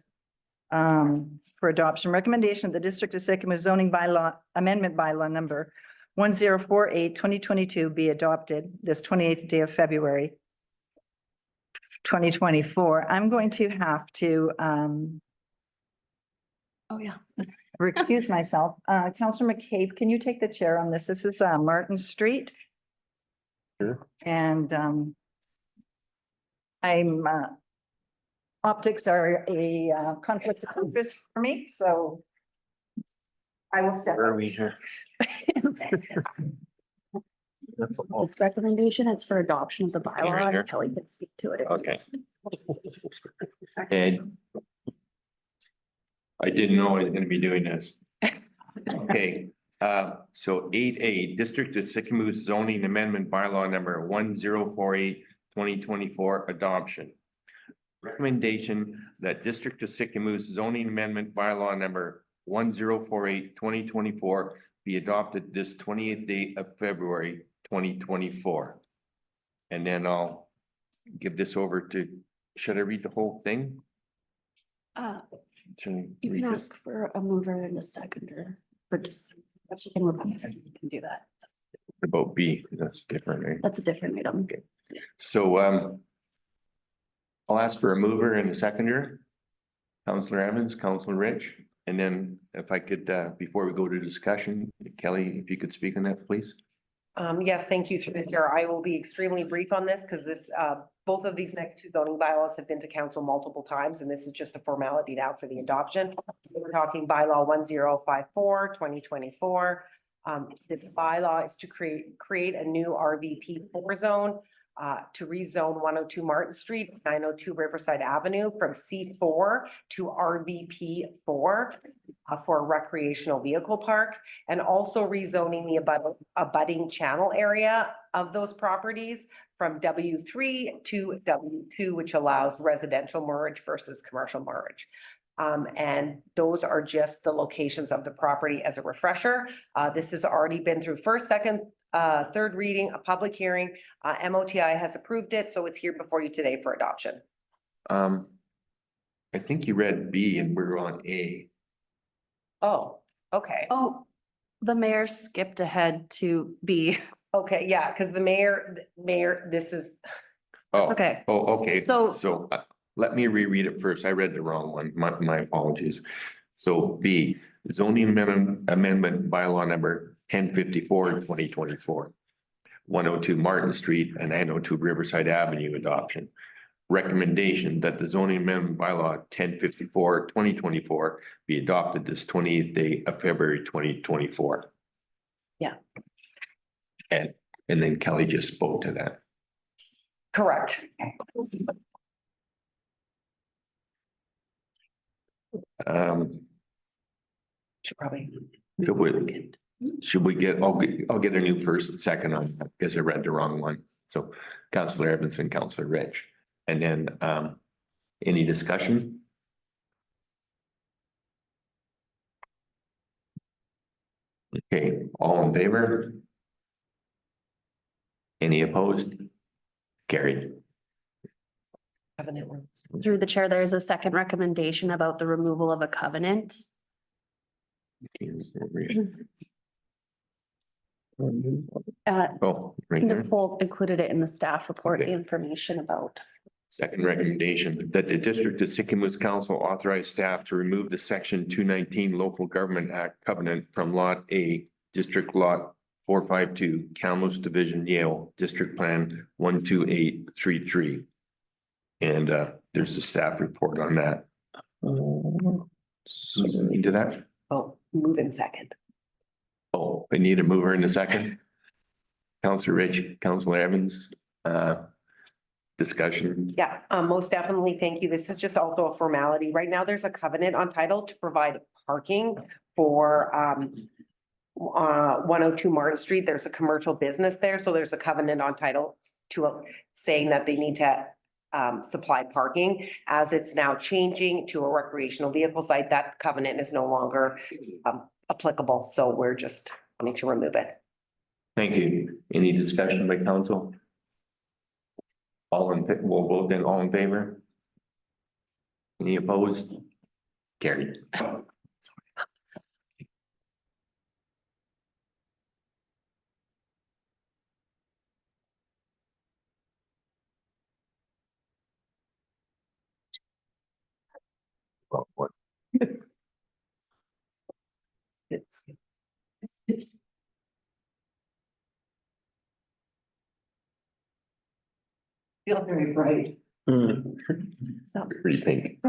For adoption, recommendation of the District of Sycamore zoning bylaw amendment bylaw number 1048/2022 be adopted this 28th day of February 2024. I'm going to have to Oh, yeah. recuse myself. Councillor McCabe, can you take the chair on this? This is Martin Street. Sure. And I'm optics are a conflict of interest for me, so I will step. Where are we here? This recommendation, it's for adoption of the Right bylaw, here. and Kelly can speak to it. Okay. And I didn't know I was gonna be doing this. Okay, so 8A, District of Sycamore zoning amendment bylaw number 1048/2024 adoption. Recommendation that District of Sycamore zoning amendment bylaw number 1048/2024 be adopted this 28th day of February 2024. And then I'll give this over to, should I read the whole thing? Should I You read can this? ask for a mover and a seconder, or just, but you can repeat it, you can do that. About B, that's different, right? That's a different item. So, I'll ask for a mover and a seconder. Counselor Evans, Counselor Rich, and then if I could, before we go to discussion, Kelly, if you could speak on that, please. Yes, thank you, through the chair. I will be extremely brief on this because this, both of these next two zoning bylaws have been to council multiple times, and this is just a formality now for the adoption. We're talking bylaw 1054/2024. This bylaw is to create a new RVP4 zone to rezone 102 Martin Street, 902 Riverside Avenue from C4 to RVP4 for a recreational vehicle park, and also rezoning the abutting channel area of those properties from W3 to W2, which allows residential moorage versus commercial moorage. And those are just the locations of the property as a refresher. This has already been through first, second, third reading, a public hearing. MOTI has approved it, so it's here before you today for adoption. I think you read B and we're on A. Oh, okay. Oh, the mayor skipped ahead to B. Okay, yeah, because the mayor, this is, Oh, Okay. oh, okay. So- So let me reread it first. I read the wrong one. My apologies. So B, zoning amendment bylaw number 1054/2024. 102 Martin Street and 902 Riverside Avenue adoption. Recommendation that the zoning amendment bylaw 1054/2024 be adopted this 28th day of February 2024. Yeah. And then Kelly just spoke to that. correct. Should probably. Should we get, I'll get a new first and second on that because I read the wrong one. So Counselor Evans and Counselor Rich. And then any discussion? Okay, all in favor? Any opposed? Carried. Through the chair, there is a second recommendation about the removal of a covenant. Oh, right there. Nicole included it in the staff report, the Okay. information about. Second recommendation, that the District of Sycamore Council authorize staff to remove the section 219 Local Government Act covenant from Lot A, District Lot 452, Kamloops Division, Yale, District Plan 12833. And there's a staff report on that. Into that? Oh, move in second. Oh, I need a mover in a second. Counselor Rich, Counselor Evans, discussion. Yeah, most definitely. Thank you. This is just also a formality. Right now, there's a covenant on title to provide parking for 102 Martin Street. There's a commercial business there, so there's a covenant on title to saying that they need to supply parking. As it's now changing to a recreational vehicle site, that covenant is no longer applicable. So we're just wanting to remove it. Thank you. Any discussion by council? We'll vote then, all in favor? Any opposed? Carried. Well, what? Feel very bright. Pretty pink.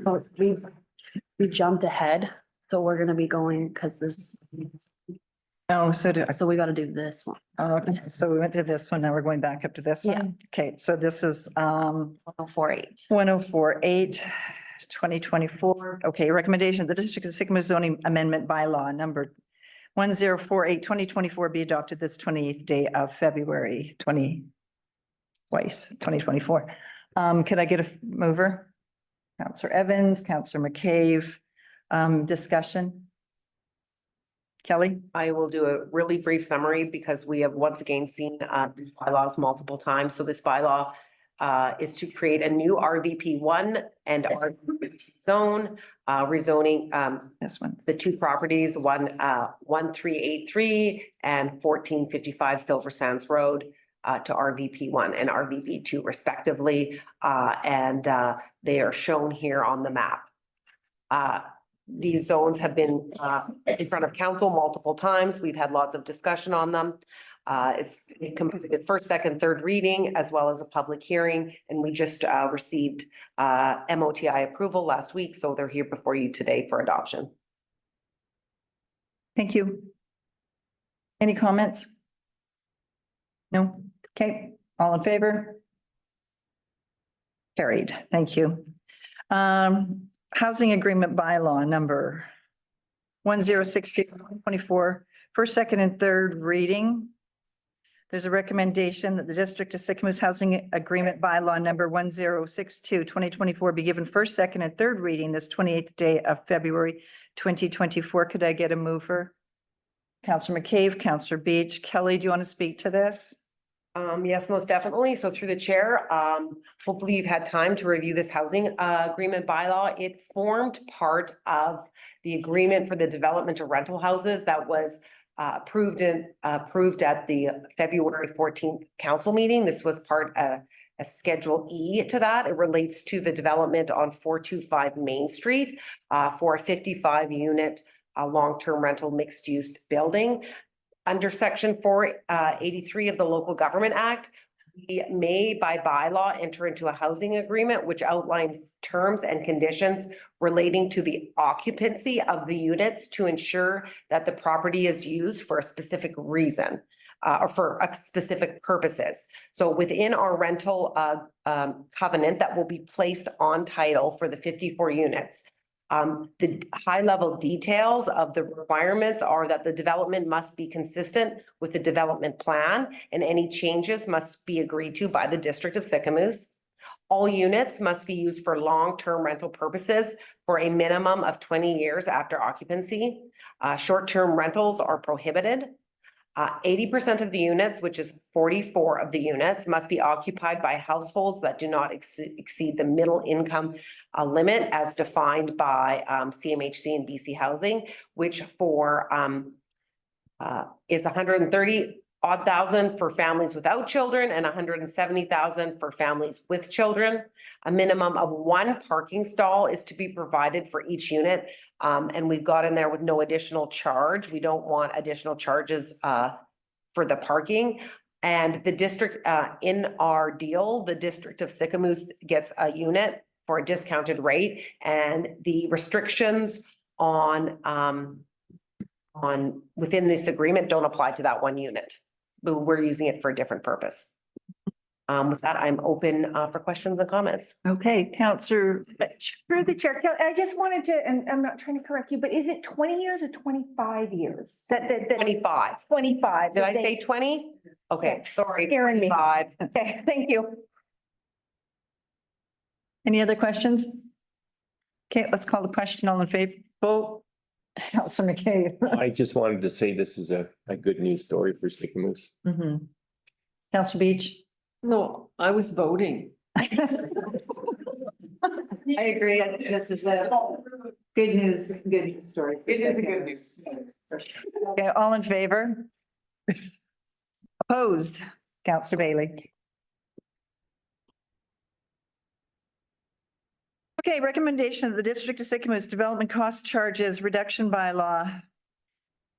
So we jumped ahead, so we're gonna be going, because this, Oh, so we gotta do this one. okay, so we went to this one, now we're going back up to this one. Okay, so this is 1048. 1048, 2024. Okay, recommendation of the District of Sycamore zoning amendment bylaw number 1048-2024 be adopted this 28th day of February 2024. Could I get a mover? Counselor Evans, Counselor McCabe, discussion? Kelly? I will do a really brief summary because we have once again seen these bylaws multiple times. So this bylaw is to create a new RVP 1 and RVP zone, rezoning This one. the two properties, 1383 and 1455 Silver Sands Road to RVP 1 and RVP 2 respectively. And they are shown here on the map. These zones have been in front of council multiple times. We've had lots of discussion on them. It's completed first, second, third reading, as well as a public hearing. And we just received MOTI approval last week. So they're here before you today for adoption. Thank you. Any comments? No? Okay, all in favor? Carried, thank you. Housing agreement bylaw number 1062-24, first, second, and third reading. There's a recommendation that the District of Sycamore Housing Agreement bylaw number 1062-2024 be given first, second, and third reading this 28th day of February 2024. Could I get a mover? Counselor McCabe, Counselor Beach, Kelly, do you want to speak to this? Yes, most definitely. So through the chair, hopefully you've had time to review this housing agreement bylaw. It formed part of the agreement for the development of rental houses that was approved at the February 14th council meeting. This was part of a Schedule E to that. It relates to the development on 425 Main Street for a 55 unit long-term rental mixed use building. Under section 483 of the Local Government Act, we may by bylaw enter into a housing agreement which outlines terms and conditions relating to the occupancy of the units to ensure that the property is used for a specific reason or for a specific purposes. So within our rental covenant that will be placed on title for the 54 units, the high level details of the requirements are that the development must be consistent with the development plan and any changes must be agreed to by the District of Sycamoose. All units must be used for long-term rental purposes for a minimum of 20 years after occupancy. Short-term rentals are prohibited. 80% of the units, which is 44 of the units, must be occupied by households that do not exceed the middle income limit as defined by CMHC and BC Housing, which for is 130,000 for families without children and 170,000 for families with children. A minimum of one parking stall is to be provided for each unit. And we've got in there with no additional charge. We don't want additional charges for the parking. And the district in our deal, the District of Sycamoose gets a unit for a discounted rate, and the restrictions on within this agreement don't apply to that one unit. but we're using it for a different purpose. With that, I'm open for questions and comments. Okay, Counselor, Through the chair, I just wanted to, and I'm not trying to correct you, but is it 20 years or 25 years? That 25. 25. Did I say 20? Okay, sorry. Scaring me. 5. Okay, thank you. any other questions? Okay, let's call the question. All in favor, vote. Counselor McCabe. I just wanted to say this is a good news story for Stickamous. Mhm. Counselor Beach. No, I was voting. I agree. I think this is a good news story. It is a good news. Okay, all in favor? Opposed? Counselor Bailey. Okay, recommendation of the District of Sycamoose Development Cost Charges Reduction Bylaw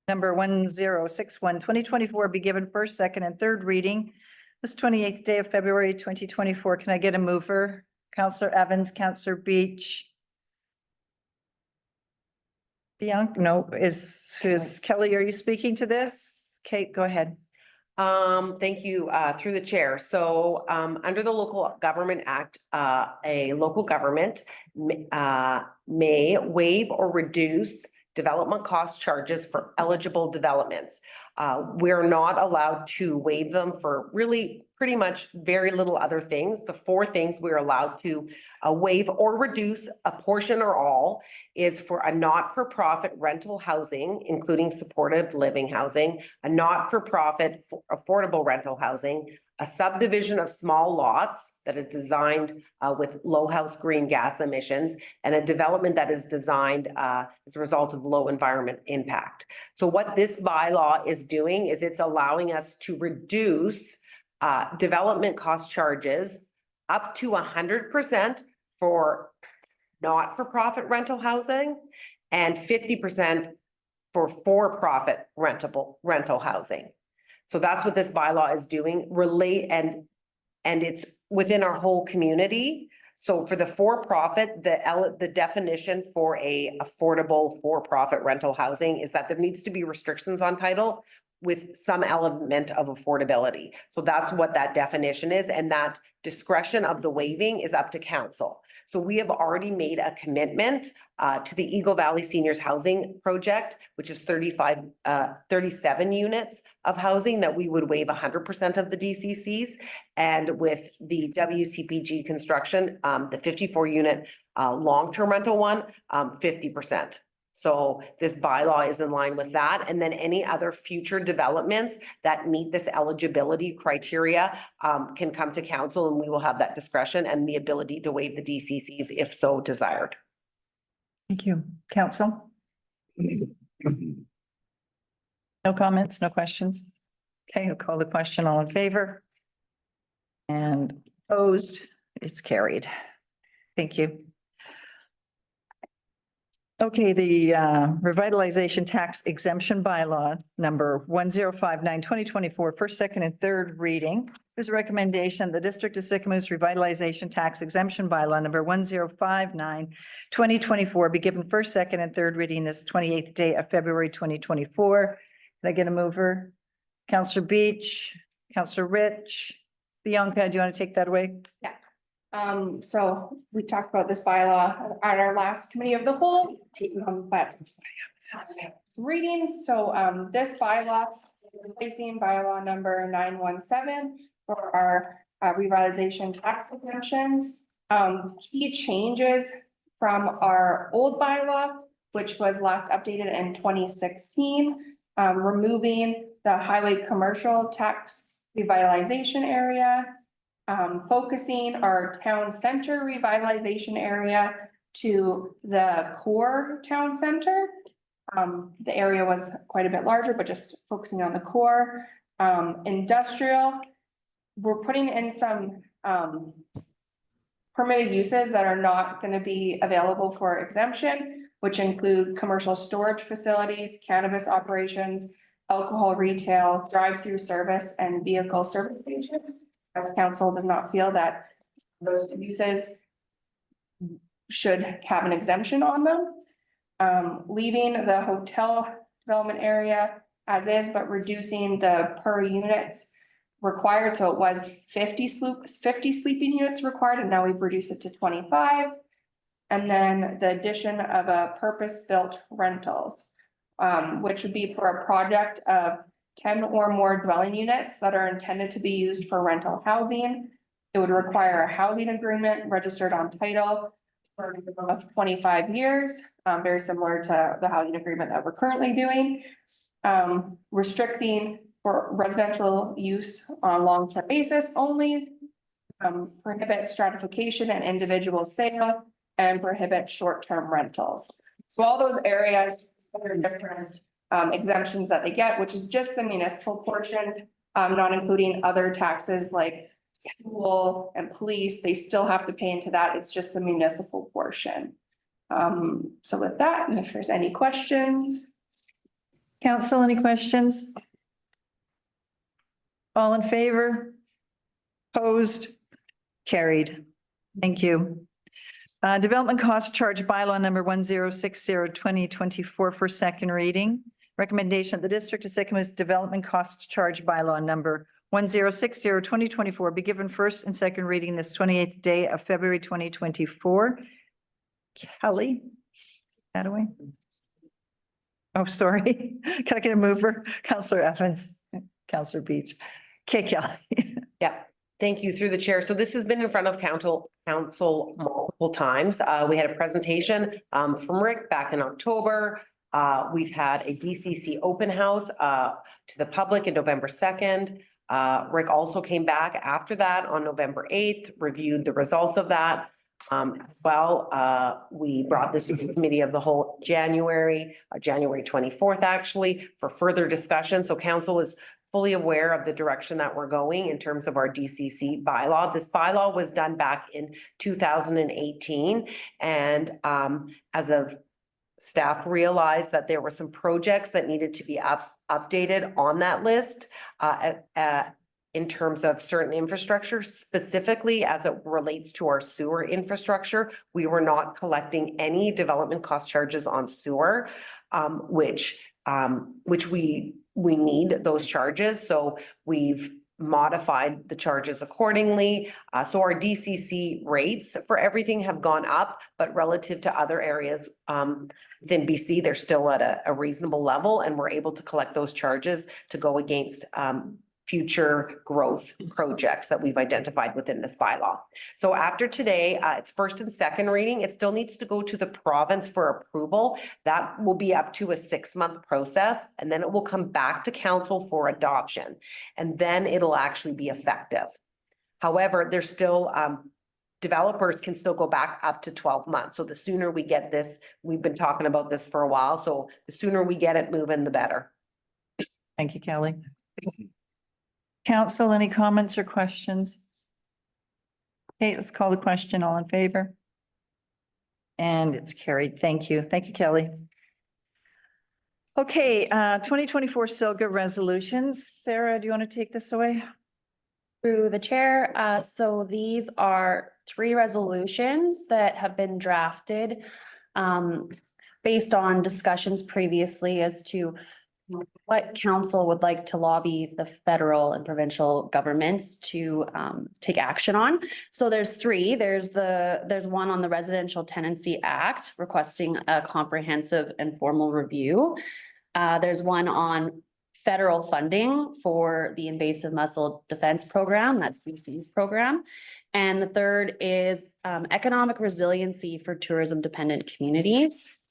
number 1061, 2024 be given first, second, and third reading this 28th day of February 2024. Can I get a mover? Counselor Evans, Counselor Beach. Bianca, no, is Kelly, are you speaking to this? Kate, go ahead. Thank you, through the chair. So, under the Local Government Act, a local government may waive or reduce development cost charges for eligible developments. We're not allowed to waive them for really pretty much very little other things. The 4 things we're allowed to waive or reduce a portion or all is for a not-for-profit rental housing, including supportive living housing, a not-for-profit affordable rental housing, a subdivision of small lots that is designed with low house green gas emissions, and a development that is designed as a result of low environment impact. So what this bylaw is doing is it's allowing us to reduce development cost charges up to 100% for not-for-profit rental housing and 50% for for-profit rental housing. So that's what this bylaw is doing, and it's within our whole community. So for the for-profit, the definition for a affordable for-profit rental housing is that there needs to be restrictions on title with some element of affordability. So that's what that definition is, and that discretion of the waiving is up to council. So we have already made a commitment to the Eagle Valley Seniors Housing Project, which is 37 units of housing that we would waive 100% of the DCCs. And with the WCPG construction, the 54 unit long-term rental one, 50%. So this bylaw is in line with that. And then any other future developments that meet this eligibility criteria can come to council, and we will have that discretion and the ability to waive the DCCs if so desired. Thank you. Council? No comments, no questions? Okay, I'll call the question. All in favor? And opposed? It's carried. Thank you. Okay, the revitalization tax exemption bylaw number 1059, 2024, first, second, and third reading. There's a recommendation, the District of Sycamoose revitalization tax exemption bylaw number 1059, 2024 be given first, second, and third reading this 28th day of February 2024. Can I get a mover? Counselor Beach, Counselor Rich, Bianca, do you want to take that away? Yeah. So we talked about this bylaw at our last committee of the whole, but readings, so this bylaw, replacing bylaw number 917 for our revitalization tax exemptions. Key changes from our old bylaw, which was last updated in 2016, removing the highway commercial tax revitalization area. Focusing our town center revitalization area to the core town center. The area was quite a bit larger, but just focusing on the core. Industrial, we're putting in some permitted uses that are not going to be available for exemption, which include commercial storage facilities, cannabis operations, alcohol retail, drive-through service, and vehicle service stations. As council does not feel that those uses should have an exemption on them. Leaving the hotel development area as is, but reducing the per units required. So it was 50 sleeping units required, and now we've reduced it to 25. And then the addition of a purpose-built rentals, which would be for a project of 10 or more dwelling units that are intended to be used for rental housing. It would require a housing agreement registered on title for a minimum of 25 years, very similar to the housing agreement that we're currently doing. Restricting for residential use on a long-term basis only. Prohibit stratification and individual sale, and prohibit short-term rentals. So all those areas are different exemptions that they get, which is just the municipal portion, not including other taxes like school and police. They still have to pay into that. It's just the municipal portion. So with that, and if there's any questions. Council, any questions? All in favor? Opposed? Carried. Thank you. Development cost charge bylaw number 1060/2024 for second reading. Recommendation of the district to Sycamoose development cost charge bylaw number 1060/2024 be given first and second reading this 28th day of February 2024. Kelly, Attaway. Oh, sorry. Can I get a mover? Councillor Evans, Councillor Beach. Okay, Kelly. Yeah, thank you through the chair. So this has been in front of council multiple times. We had a presentation from Rick back in October. We've had a DCC open house to the public in November 2nd. Rick also came back after that on November 8th, reviewed the results of that. As well, we brought this to the committee of the whole January 24th, actually, for further discussion. So council is fully aware of the direction that we're going in terms of our DCC bylaw. This bylaw was done back in 2018. And as of staff realized that there were some projects that needed to be updated on that list in terms of certain infrastructure, specifically as it relates to our sewer infrastructure. We were not collecting any development cost charges on sewer, which we need those charges. So we've modified the charges accordingly. So our DCC rates for everything have gone up, but relative to other areas within BC, they're still at a reasonable level, and we're able to collect those charges to go against future growth projects that we've identified within this bylaw. So after today, it's first and second reading. It still needs to go to the province for approval. That will be up to a 6-month process, and then it will come back to council for adoption, and then it'll actually be effective. However, there's still developers can still go back up to 12 months. So the sooner we get this, we've been talking about this for a while, so the sooner we get it moving, the better. Thank you, Kelly. Council, any comments or questions? Okay, let's call the question. All in favor? And it's carried. Thank you. Thank you, Kelly. Okay, 2024 SILGA resolutions. Sarah, do you want to take this away? Through the chair, so these are 3 resolutions that have been drafted based on discussions previously as to what council would like to lobby the federal and provincial governments to take action on. So there's 3. There's one on the Residential Tenancy Act requesting a comprehensive and formal review. There's one on federal funding for the invasive mussel defense program, that's BC's program. And the third is economic resiliency for tourism dependent communities.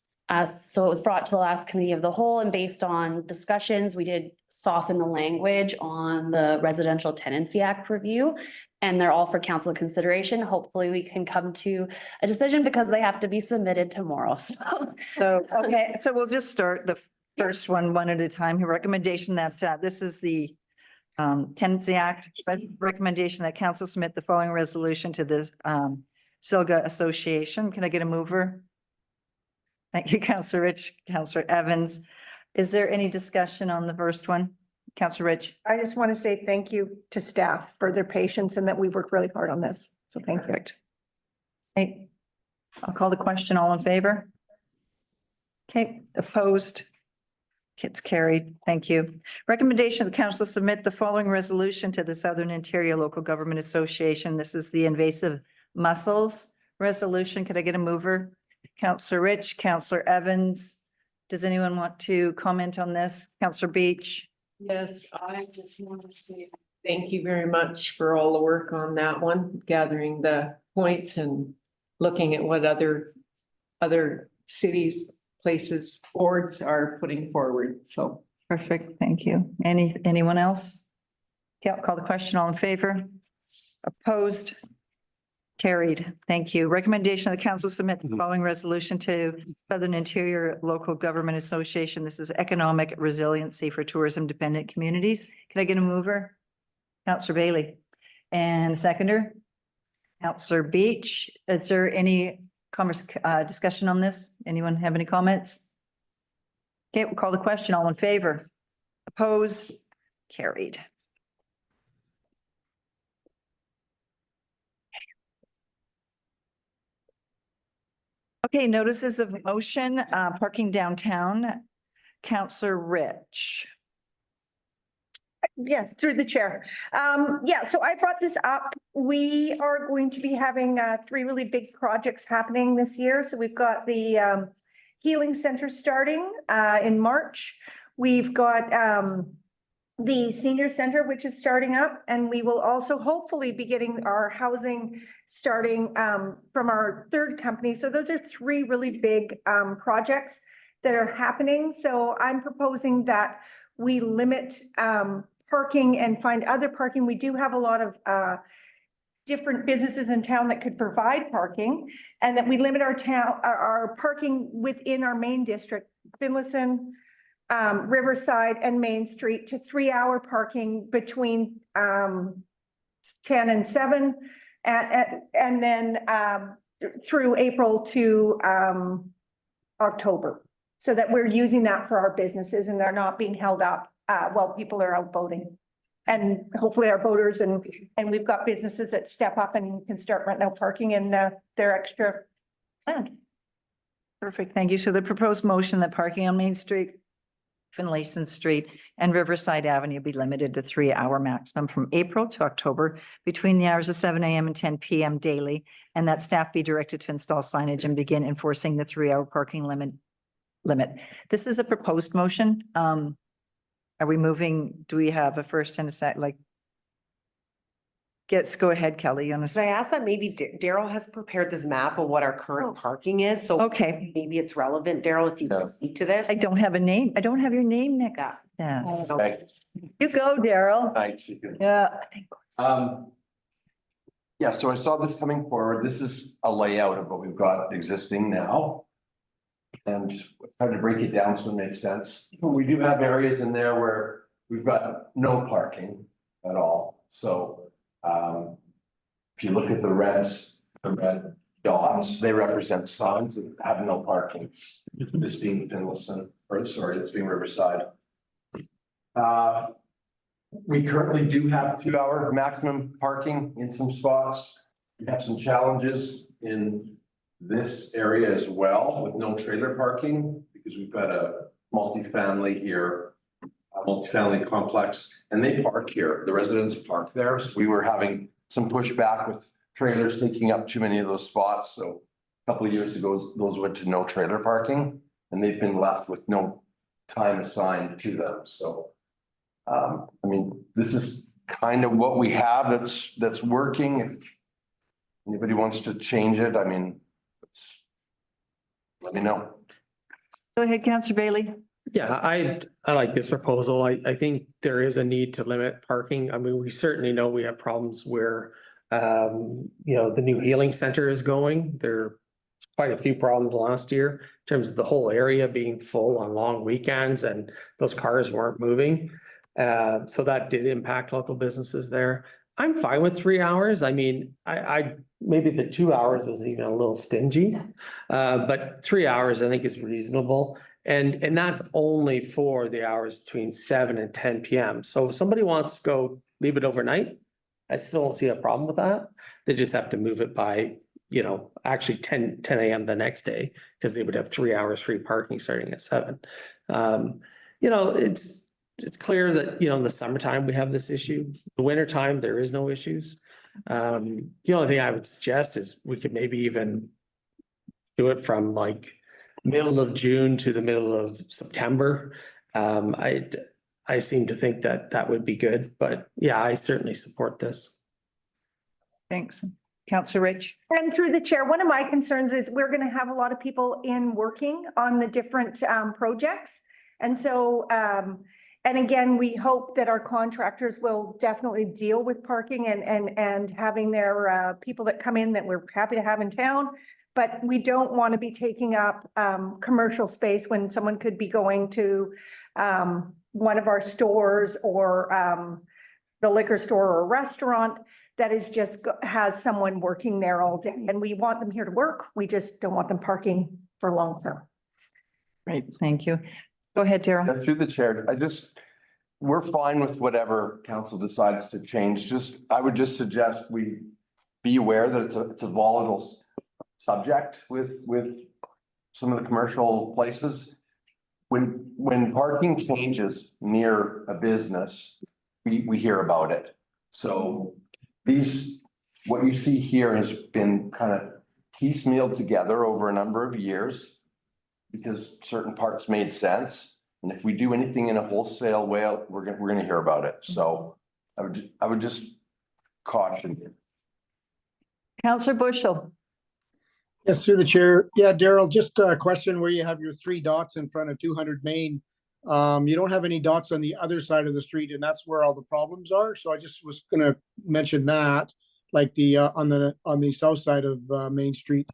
So it was brought to the last committee of the whole, and based on discussions, we did soften the language on the Residential Tenancy Act review. And they're all for council consideration. Hopefully we can come to a decision because they have to be submitted tomorrow. So, okay, so we'll just start the first one at a time. Your recommendation that this is the Tenancy Act, recommendation that council submit the following resolution to this SILGA Association. Can I get a mover? Thank you, Councillor Rich, Councillor Evans. Is there any discussion on the first one? Councillor Rich. I just want to say thank you to staff for their patience and that we've worked really hard on this. So thank you. Okay, I'll call the question. All in favor? Okay, opposed? It's carried. Thank you. Recommendation of the council submit the following resolution to the Southern Interior Local Government Association. This is the invasive mussels resolution. Could I get a mover? Councillor Rich, Councillor Evans. Does anyone want to comment on this? Councillor Beach? Yes, I just want to say thank you very much for all the work on that one, gathering the points and looking at what other cities, places, boards are putting forward. So Perfect. Thank you. Anyone else? Yeah, I'll call the question. All in favor? Opposed? Carried. Thank you. Recommendation of the council submit the following resolution to Southern Interior Local Government Association. This is economic resiliency for tourism dependent communities. Can I get a mover? Councillor Bailey. And a seconder? Councillor Beach. Is there any discussion on this? Anyone have any comments? Okay, we'll call the question. All in favor? Opposed? Carried. Okay, notices of motion, parking downtown. Councillor Rich. Yes, through the chair. Yeah, so I brought this up. We are going to be having three really big projects happening this year. So we've got the Healing Center starting in March. We've got the Senior Center, which is starting up, and we will also hopefully be getting our housing starting from our third company. So those are three really big projects that are happening. So I'm proposing that we limit parking and find other parking. We do have a lot of different businesses in town that could provide parking, and that we limit our parking within our main district, Finlayson, Riverside and Main Street, to 3-hour parking between 10 and 7, and then through April to October, so that we're using that for our businesses and they're not being held up while people are out boating. And hopefully our boaters and we've got businesses that step up and can start renting out parking in their extra land. Perfect. Thank you. So the proposed motion that parking on Main Street, Finlayson Street and Riverside Avenue be limited to 3-hour maximum from April to October between the hours of 7 a.m. and 10 p.m. daily, and that staff be directed to install signage and begin enforcing the 3-hour parking limit. This is a proposed motion. Are we moving? Do we have a first and a second? Go ahead, Kelly. You want So I to? asked that maybe Daryl has prepared this map of what our current parking is, so Okay. maybe it's relevant, Daryl, if you can speak to this. I don't have a name. I don't have your name next. Yes. You go, Daryl. Yeah. Yeah, so I saw this coming forward. This is a layout of what we've got existing now. And try to break it down so it makes sense. We do have areas in there where we've got no parking at all. So if you look at the red dots, they represent signs that have no parking. This being Finlayson, it's being Riverside. We currently do have 2-hour maximum parking in some spots. We have some challenges in this area as well with no trailer parking, because we've got a multifamily here, a multifamily complex, and they park here. The residents park there. So we were having some pushback with trailers taking up too many of those spots. So a couple of years ago, those went to no trailer parking, and they've been left with no time assigned to them. So I mean, this is kind of what we have that's working. If anybody wants to change it, I mean, let me know. Go ahead, Councillor Bailey. Yeah, I like this proposal. I think there is a need to limit parking. I mean, we certainly know we have problems where the new healing center is going. There are quite a few problems last year in terms of the whole area being full on long weekends and those cars weren't moving. So that did impact local businesses there. I'm fine with 3 hours. I mean, I maybe the 2 hours was even a little stingy. But 3 hours I think is reasonable. And that's only for the hours between 7 and 10 p.m. So if somebody wants to go leave it overnight, I still don't see a problem with that. They just have to move it by, actually 10 a.m. the next day, because they would have 3 hours free parking starting at 7. you know, it's clear that, you know, in the summertime, we have this issue. The wintertime, there is no issues. The only thing I would suggest is we could maybe even do it from like middle of June to the middle of September. I seem to think that that would be good, but yeah, I certainly support this. Thanks. Counselor Rich? And through the chair, one of my concerns is we're going to have a lot of people in working on the different projects. And so, and again, we hope that our contractors will definitely deal with parking and having their people that come in that we're happy to have in town. But we don't want to be taking up commercial space when someone could be going to one of our stores or the liquor store or restaurant that is just has someone working there all day. And we want them here to work. We just don't want them parking for long term. Right, thank you. Go ahead, Daryl. Through the chair, we're fine with whatever council decides to change. I would just suggest we be aware that it's a volatile subject with some of the commercial places. When parking changes near a business, we hear about it. So what you see here has been kind of piecemealed together over a number of years because certain parts made sense. And if we do anything in a wholesale way, we're gonna hear about it. So I would just caution you. Counselor Bushel? Yes, through the chair. Yeah, Daryl, just a question where you have your 3 dots in front of 200 Main. You don't have any dots on the other side of the street, and that's where all the problems are. So I just was gonna mention that, like on the south side of Main Street.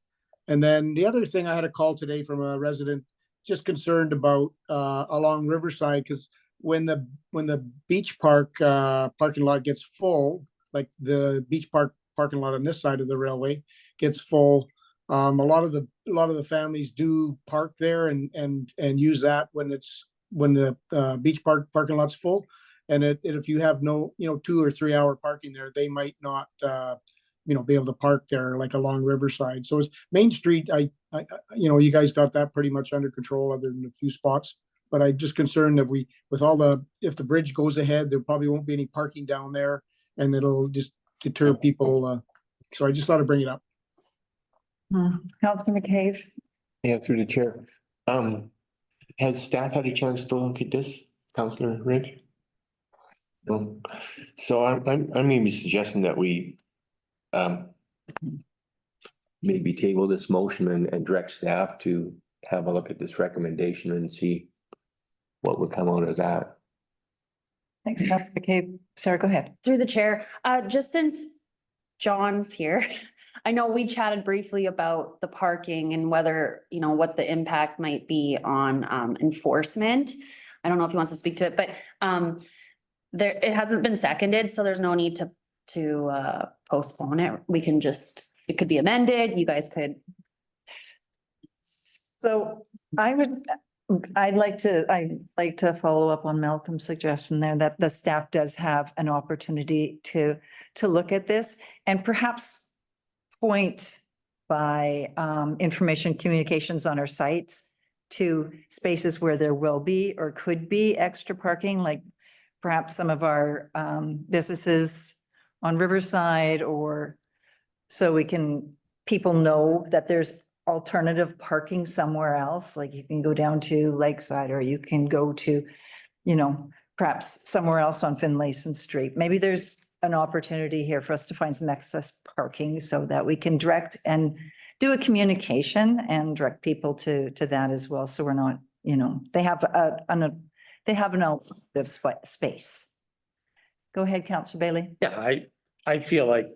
And then the other thing, I had a call today from a resident just concerned about along Riverside, because when the beach park parking lot gets full, like the beach park parking lot on this side of the railway gets full, a lot of the families do park there and use that when the beach park parking lot's full. And if you have no 2 or 3 hour parking there, they might not be able to park there like along Riverside. So it's Main Street. You guys got that pretty much under control other than a few spots. But I'm just concerned that if the bridge goes ahead, there probably won't be any parking down there and it'll just deter people. So I just thought I'd bring it up. Counselor McCabe? Yeah, through the chair. Has staff had a chance to look at this, Councillor Rich? No. So I'm maybe suggesting that we maybe table this motion and direct staff to have a look at this recommendation and see what would come out of that. Thanks, Counselor McCabe. Sarah, go ahead. Through the chair, just since John's here, I know we chatted briefly about the parking and whether, what the impact might be on enforcement. I don't know if he wants to speak to it, but it hasn't been seconded, so there's no need to postpone it. It could be amended. You guys could. So I'd like to follow up on Malcolm's suggestion there that the staff does have an opportunity to look at this and perhaps point by information communications on our sites to spaces where there will be or could be extra parking, like perhaps some of our businesses on Riverside, or so people know that there's alternative parking somewhere else. Like you can go down to Lakeside, or you can go to, perhaps somewhere else on Finlayson Street. Maybe there's an opportunity here for us to find some excess parking so that we can direct and do a communication and direct people to that as well. So we're not, they have an alternative space. Go ahead, Councillor Bailey. Yeah, I feel like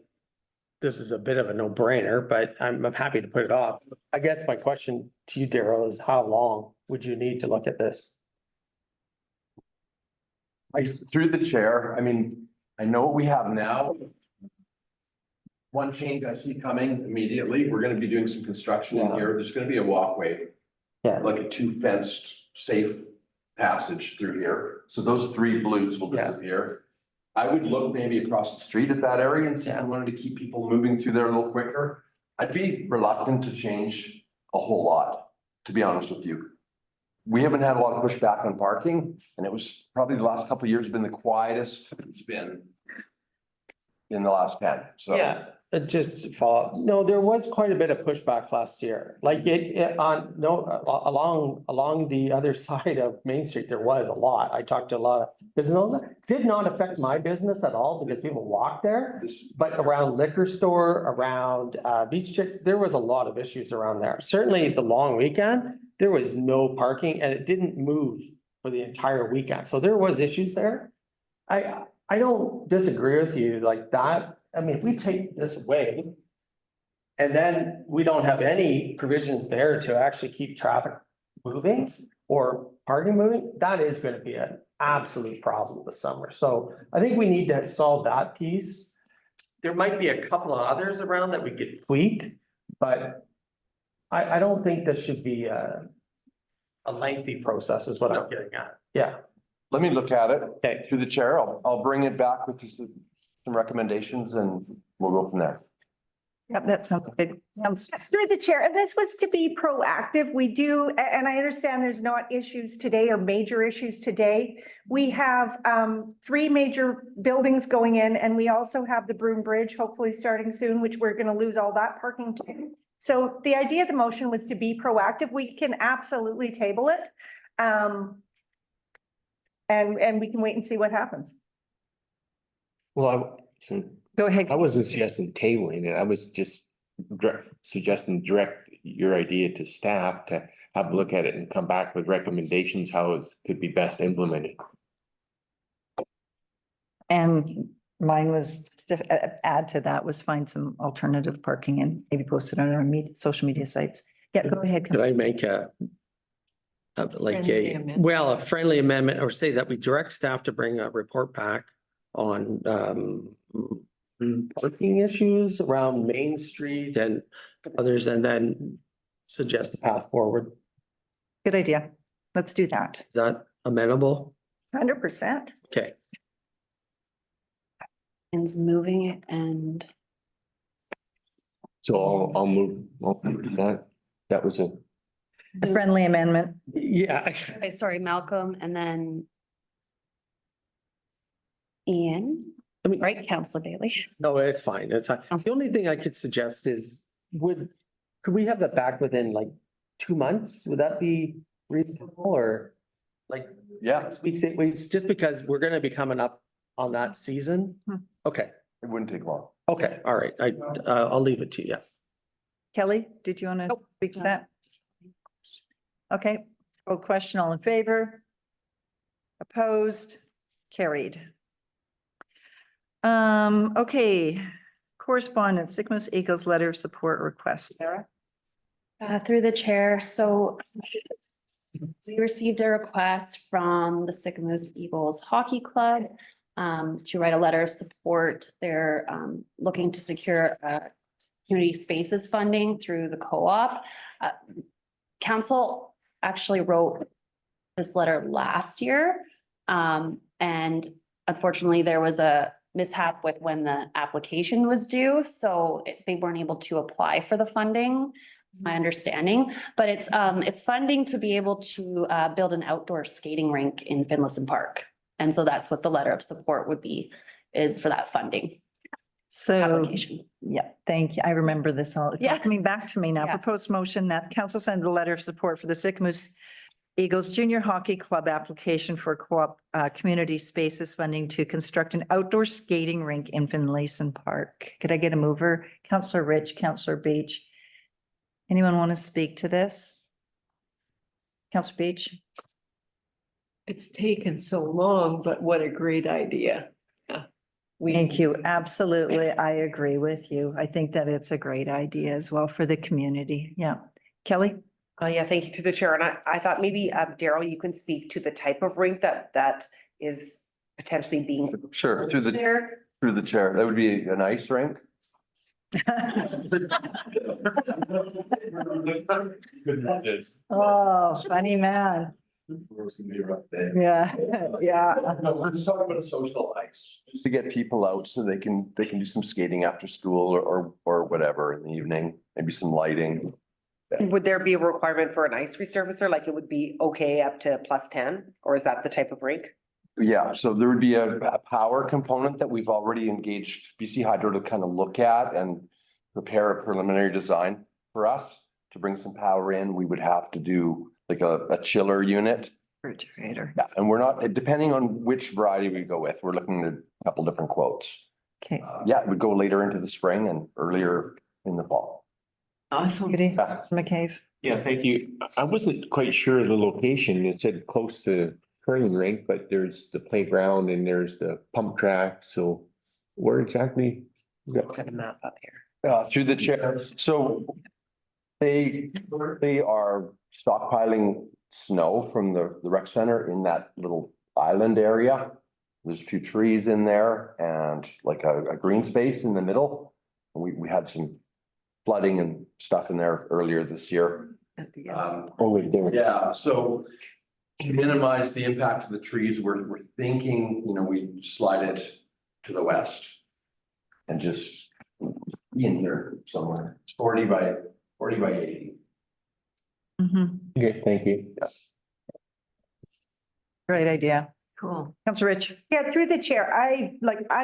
this is a bit of a no-brainer, but I'm happy to put it off. I guess my question to you, Daryl, is how long would you need to look at this? Through the chair, I know what we have now. One change I see coming immediately, we're gonna be doing some construction in here. There's gonna be a walkway. Yeah. Like a 2-fenced, safe passage through here. So those 3 blues will disappear. I would look maybe across the street at that area and see if I wanted to keep people moving through there a little quicker. I'd be reluctant to change a whole lot, to be honest with you. we haven't had a lot of pushback on parking, and it was probably the last couple of years been the quietest it's been in the last 10, so. Yeah, it just fall, no, there was quite a bit of pushback last year, like along the other side of Main Street, there was a lot. I talked to a lot of business owners. Did not affect my business at all because people walked there. But around liquor store, around beach chicks, there was a lot of issues around there. Certainly the long weekend, there was no parking and it didn't move for the entire weekend. So there was issues there. I don't disagree with you like that. I mean, if we take this away and then we don't have any provisions there to actually keep traffic moving or parking moving, that is going to be an absolute problem this summer. So I think we need to solve that piece. There might be a couple of others around that we could tweak, but I don't think this should be a lengthy process is what I'm getting at. Yeah. Let me look at it. Okay. Through the chair, I'll bring it back with some recommendations and we'll go from there. Yep, that sounds good. Through the chair, and this was to be proactive. We do, and I understand there's not issues today or major issues today. We have 3 major buildings going in, and we also have the Broom Bridge hopefully starting soon, which we're going to lose all that parking too. So the idea of the motion was to be proactive. We can absolutely table it. And we can wait and see what happens. Well, Go ahead. I wasn't suggesting tabling it. I was just suggesting direct your idea to staff to have a look at it and come back with recommendations how it could be best implemented. And mine was, just to add to that, was find some alternative parking and maybe post it on our social media sites. Yeah, go ahead. Could I make a friendly amendment or say that we direct staff to bring a report back on parking issues around Main Street and others, and then suggest the path forward. Good idea. Let's do that. Is that amenable? 100%. Okay. And moving it and So I'll move that. That was a friendly amendment. Yeah. okay, sorry, Malcolm, and then Ian, right, Councillor Bailey. No, it's fine. It's fine. The only thing I could suggest is could we have that back within like 2 months? Would that be reasonable or like? Yeah. 6 weeks, 8 weeks, just because we're gonna be coming up on that season. Okay, It wouldn't take long. okay, all right. I'll leave it to you. Kelly, did you want to speak to that? Okay, so question, all in favor? Opposed? Carried. Okay, correspondence, Sigmund Eagles letter of support request. Sarah? Through the chair, so we received a request from the Sycamoose Eagles Hockey Club to write a letter of support. They're looking to secure community spaces funding through the co-op. Council actually wrote this letter last year. And unfortunately, there was a mishap with when the application was due, so they weren't able to apply for the funding, is my understanding. But it's funding to be able to build an outdoor skating rink in Finlayson Park. And so that's what the letter of support would be, is for that funding So, application. yeah, thank you. I remember this all. It's all Yeah. coming back to me now. Yeah. Proposed motion that council send a letter of support for the Sycamoose Eagles Junior Hockey Club application for co-op community spaces funding to construct an outdoor skating rink in Finlayson Park. Could I get a mover? Councillor Rich, Councillor Beach. Anyone want to speak to this? Councillor Beach? It's taken so long, but what a great idea. Thank you. Absolutely. I agree with you. I think that it's a great idea as well for the community. Yeah. Kelly? Oh, yeah, thank you through the chair. And I thought maybe, Daryl, you can speak to the type of rink that is potentially being. Sure, through the there. chair. That would be an ice rink. Oh, funny man. Yeah, yeah. No, we're just talking about a social ice. Just to get people out so they can do some skating after school or whatever in the evening, maybe some lighting. Would there be a requirement for an ice resurfacer? Like it would be okay up to +10, or is that the type of rink? Yeah, so there would be a power component that we've already engaged BC Hydro to kind of look at and prepare a preliminary design for us to bring some power in. We would have to do like a chiller unit. Refrigerator. Yeah, and we're not, depending on which variety we go with, we're looking at a couple different quotes. Okay. Yeah, it would go later into the spring and earlier in the fall. Awesome. Goody, Yeah. McCabe. Yeah, thank you. I wasn't quite sure of the location. It said close to curling rink, but there's the playground and there's the pump track. So where exactly? Got a map up here. Through the chair, so they are stockpiling snow from the rec center in that little island area. There's a few trees in there and like a green space in the middle. We had some flooding and stuff in there earlier this year. Yeah, so to minimize the impact of the trees, we're thinking, we slide it to the west and just be in here somewhere. It's 40 by 80. Okay, thank you. Great idea. Cool. Councillor Rich. Yeah, through the chair, I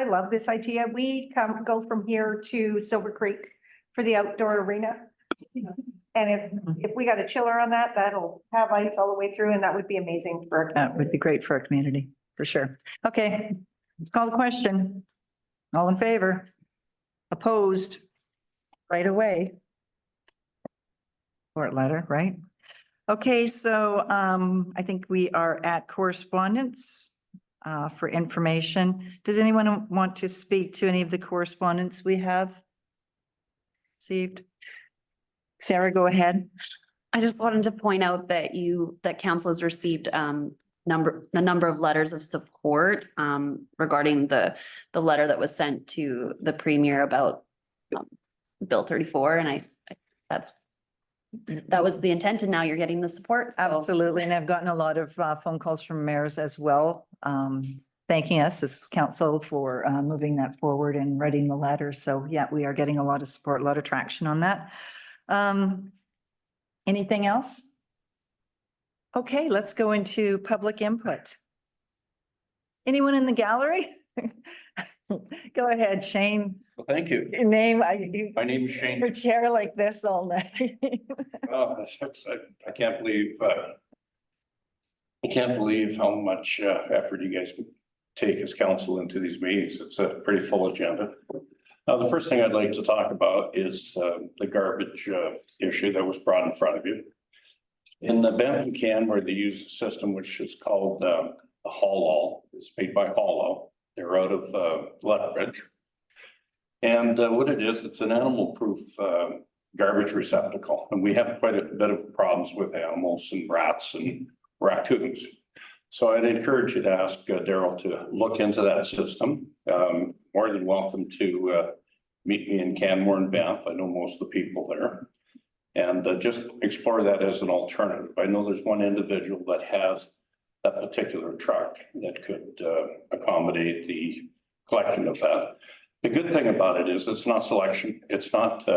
love this idea. We go from here to Silver Creek for the outdoor arena. And if we got a chiller on that, that'll have ice all the way through and that would be amazing for. That would be great for our community, for sure. Okay, let's call the question. All in favor? Opposed? Right away. Court letter, right? Okay, so I think we are at correspondence for information. Does anyone want to speak to any of the correspondence we have received? Sarah, go ahead. I just wanted to point out that that council has received a number of letters of support regarding the letter that was sent to the premier about Bill 34, and that was the intent, and now you're getting the support. So. Absolutely, and I've gotten a lot of phone calls from mayors as well, thanking us as council for moving that forward and writing the letter. So yeah, we are getting a lot of support, a lot of traction on that. Anything else? Okay, let's go into public input. Anyone in the gallery? Go ahead, Shane. Well, thank you. Your name, My name is Shane. Your chair like this all night. I can't believe, how much effort you guys take as council into these meetings. It's a pretty full agenda. Now, the first thing I'd like to talk about is the garbage issue that was brought in front of you. In the Banff and Canmore, they use a system which is called the Haul-All. It's made by Haul-All. They're out of Lethbridge. And what it is, it's an animal-proof garbage receptacle. And we have quite a bit of problems with animals and rats and raccoons. So I'd encourage you to ask Daryl to look into that system. More than welcome to meet me in Canmore and Banff. I know most of the people there. And just explore that as an alternative. I know there's one individual that has that particular truck that could accommodate the collection of that. The good thing about it is it's not selection. It's not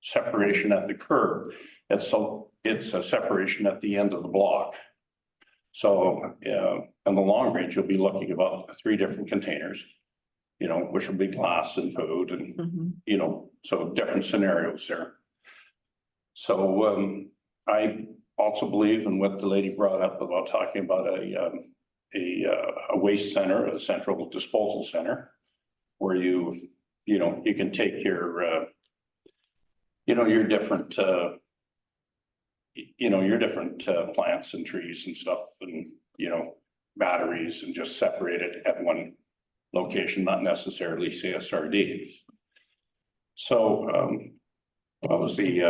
separation at the curb. It's a separation at the end of the block. So in the long range, you'll be looking about 3 different containers, which will be glass and food and, so different scenarios there. So I also believe in what the lady brought up about talking about a waste center, a central disposal center, where you can take your different plants and trees and stuff and, batteries and just separate it at one location, not necessarily CSRD. So what was the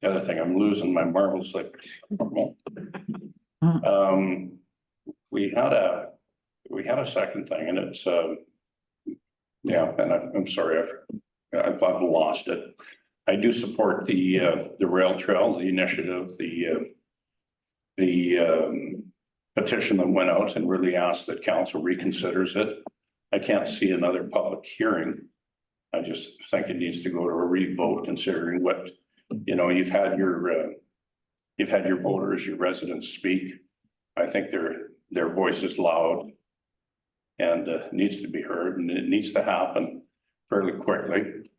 other thing? I'm losing my marbles like normal. We had a second thing, and it's and I'm sorry, I've lost it. I do support the rail trail, the initiative, the petition that went out and really asked that council reconsiders it. I can't see another public hearing. I just think it needs to go to a revote, considering what you know, you've had your voters, your residents speak. I think their voice is loud and needs to be heard, and it needs to happen fairly quickly.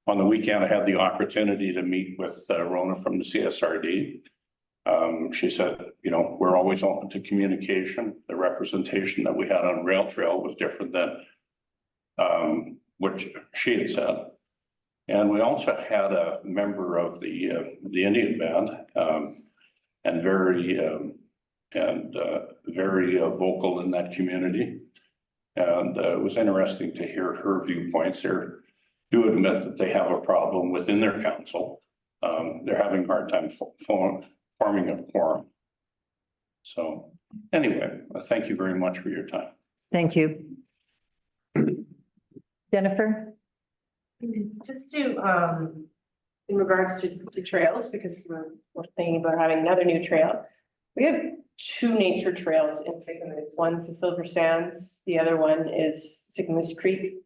On the weekend, I had the opportunity to meet with Rona from the CSRD. She said, you know, we're always open to communication. The representation that we had on Rail Trail was different than what she had said. And we also had a member of the Indian band, and very vocal in that community. And it was interesting to hear her viewpoints. They do admit that they have a problem within their council. They're having a hard time forming a quorum. So anyway, thank you very much for your time. Thank you. Jennifer? Just to, in regards to trails, because we're thinking about having another new trail. We have two nature trails in Sycamore. One's the Silver Sands, the other one is Sycamore Creek.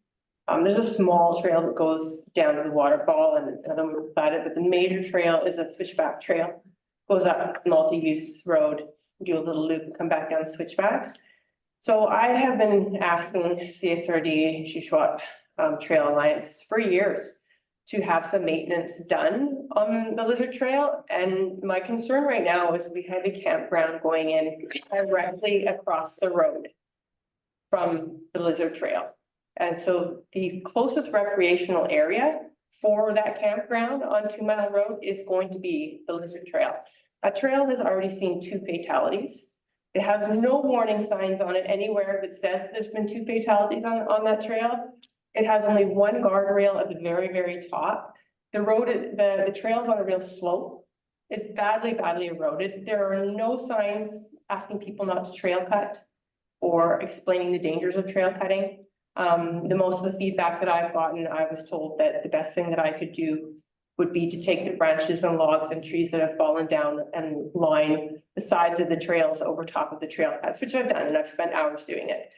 There's a small trail that goes down to the waterfall and another one beside it, but the major trail is a switchback trail. Goes up multi-use road, do a little loop and come back down switchbacks. So I have been asking CSRD, Shuswap Trail Alliance for years to have some maintenance done on the Lizard Trail. And my concern right now is we have a campground going in directly across the road from the Lizard Trail. And so the closest recreational area for that campground on 2 Mile Road is going to be the Lizard Trail. That trail has already seen 2 fatalities. It has no warning signs on it anywhere that says there's been 2 fatalities on that trail. It has only 1 guardrail at the very, very top. The road, the trail's on a real slope. It's badly, badly eroded. There are no signs asking people not to trail cut or explaining the dangers of trail cutting. The most of the feedback that I've gotten, I was told that the best thing that I could do would be to take the branches and logs and trees that have fallen down and line the sides of the trails over top of the trail cuts, which I've done, and I've spent hours doing it.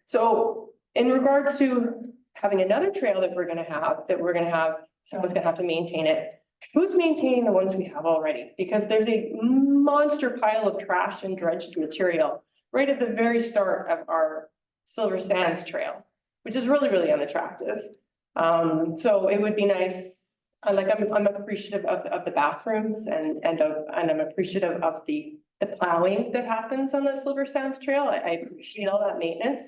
So in regards to having another trail that we're gonna have, someone's gonna have to maintain it. Who's maintaining the ones we have already? Because there's a monster pile of trash and dredged material right at the very start of our Silver Sands Trail, which is really, really unattractive. So it would be nice. I'm appreciative of the bathrooms and I'm appreciative of the plowing that happens on the Silver Sands Trail. I appreciate all that maintenance.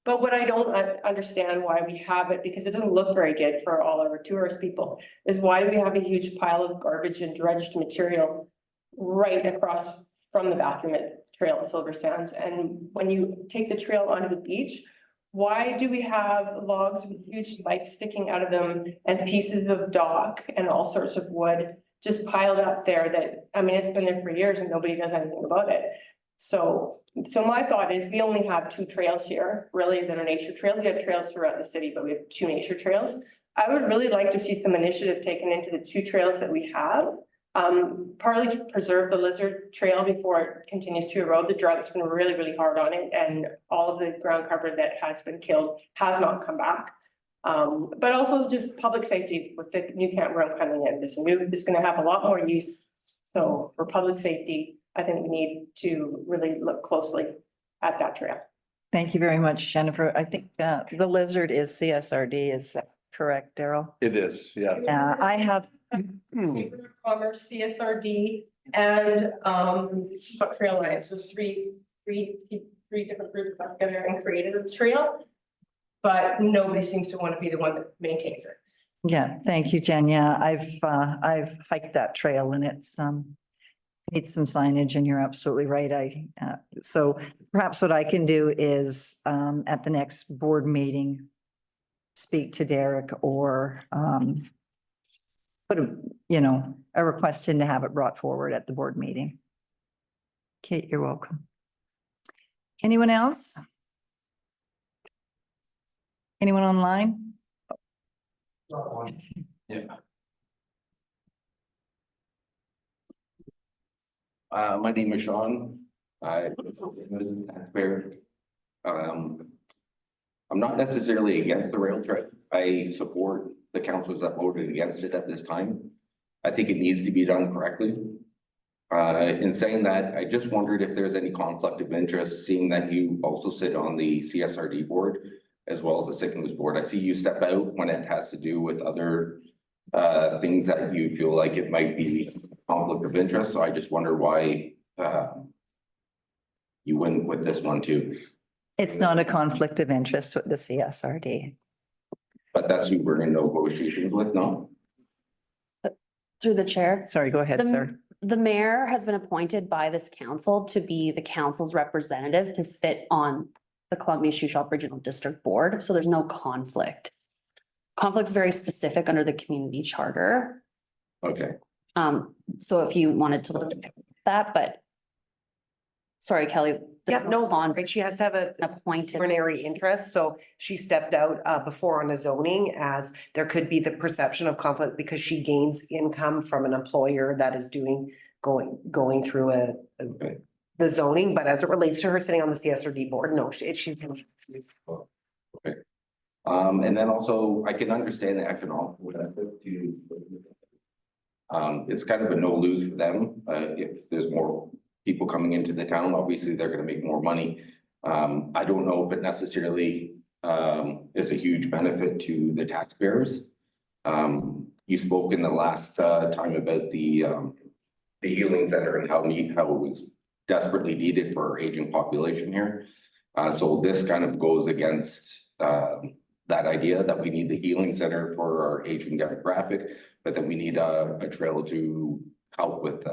But what I don't understand why we have it, because it doesn't look very good for all of our tourist people, is why do we have a huge pile of garbage and dredged material right across from the bathroom trail at Silver Sands? And when you take the trail onto the beach, why do we have logs with huge spikes sticking out of them and pieces of dock and all sorts of wood just piled up there that, I mean, it's been there for years and nobody does anything about it. So my thought is we only have 2 trails here, really, that are nature trails. We have trails throughout the city, but we have 2 nature trails. I would really like to see some initiative taken into the 2 trails that we have. Partly to preserve the Lizard Trail before it continues to erode. The drought's been really, really hard on it, and all of the ground cover that has been killed has not come back. But also just public safety with the new campground coming in. It's gonna have a lot more use. So for public safety, I think we need to really look closely at that trail. Thank you very much, Jennifer. I think the Lizard is CSRD, is that correct, Daryl? It is, yeah. I have. Chamber of Commerce, CSRD, and Trail Alliance. There's three different groups got together and created a trail, but nobody seems to want to be the one that maintains it. Yeah, thank you, Jen. Yeah, I've hiked that trail and it's needs some signage, and you're absolutely right. So perhaps what I can do is at the next board meeting, speak to Derek or put a request in to have it brought forward at the board meeting. Kate, you're welcome. Anyone else? Anyone online? Yeah. My name is Sean. I'm a taxpayer. I'm not necessarily against the rail trail. I support the councilors that voted against it at this time. I think it needs to be done correctly. In saying that, I just wondered if there's any conflict of interest, seeing that you also sit on the CSRD board as well as the sick news board. I see you step out when it has to do with other things that you feel like it might be conflict of interest. So I just wonder why you went with this one too. It's not a conflict of interest with the CSRD. But that's who we're in negotiations with, no? Through the chair. Sorry, go ahead, sir. The mayor has been appointed by this council to be the council's representative to sit on the Columbia Shuswap Regional District Board, so there's no conflict. Conflict's very specific under the community charter. Okay. So if you wanted to look at that, but sorry, Kelly. Yeah, no, she has to have a appointed disciplinary interest, so she stepped out before on a zoning as there could be the perception of conflict because she gains income from an employer that is going through the zoning, but as it relates to her sitting on the CSRD board, no, she's. Okay. And then also I can understand the economic benefit to. It's kind of a no lose for them. If there's more people coming into the town, obviously they're gonna make more money. I don't know if it necessarily is a huge benefit to the taxpayers. You spoke in the last time about the healing center and how it was desperately needed for our aging population here. So this kind of goes against that idea that we need the healing center for our aging demographic, but then we need a trail to help with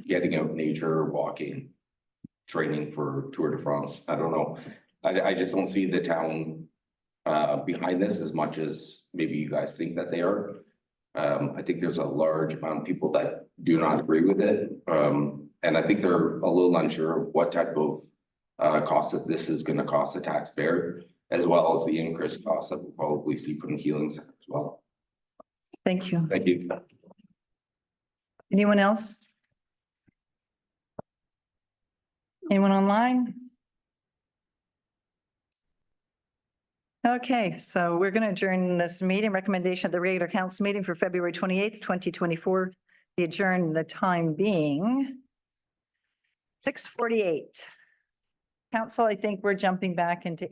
getting out nature, walking, training for Tour de France. I don't know. I just don't see the town behind this as much as maybe you guys think that they are. I think there's a large amount of people that do not agree with it. And I think they're a little unsure of what type of cost that this is going to cost the taxpayer, as well as the increased cost that we'll probably see from the healing center as well. Thank you. Thank you. Anyone else? Anyone online? Okay, so we're going to adjourn this meeting. Recommendation of the regular council meeting for February 28th, 2024. Be adjourned, the time being 6:48. Council, I think we're jumping back into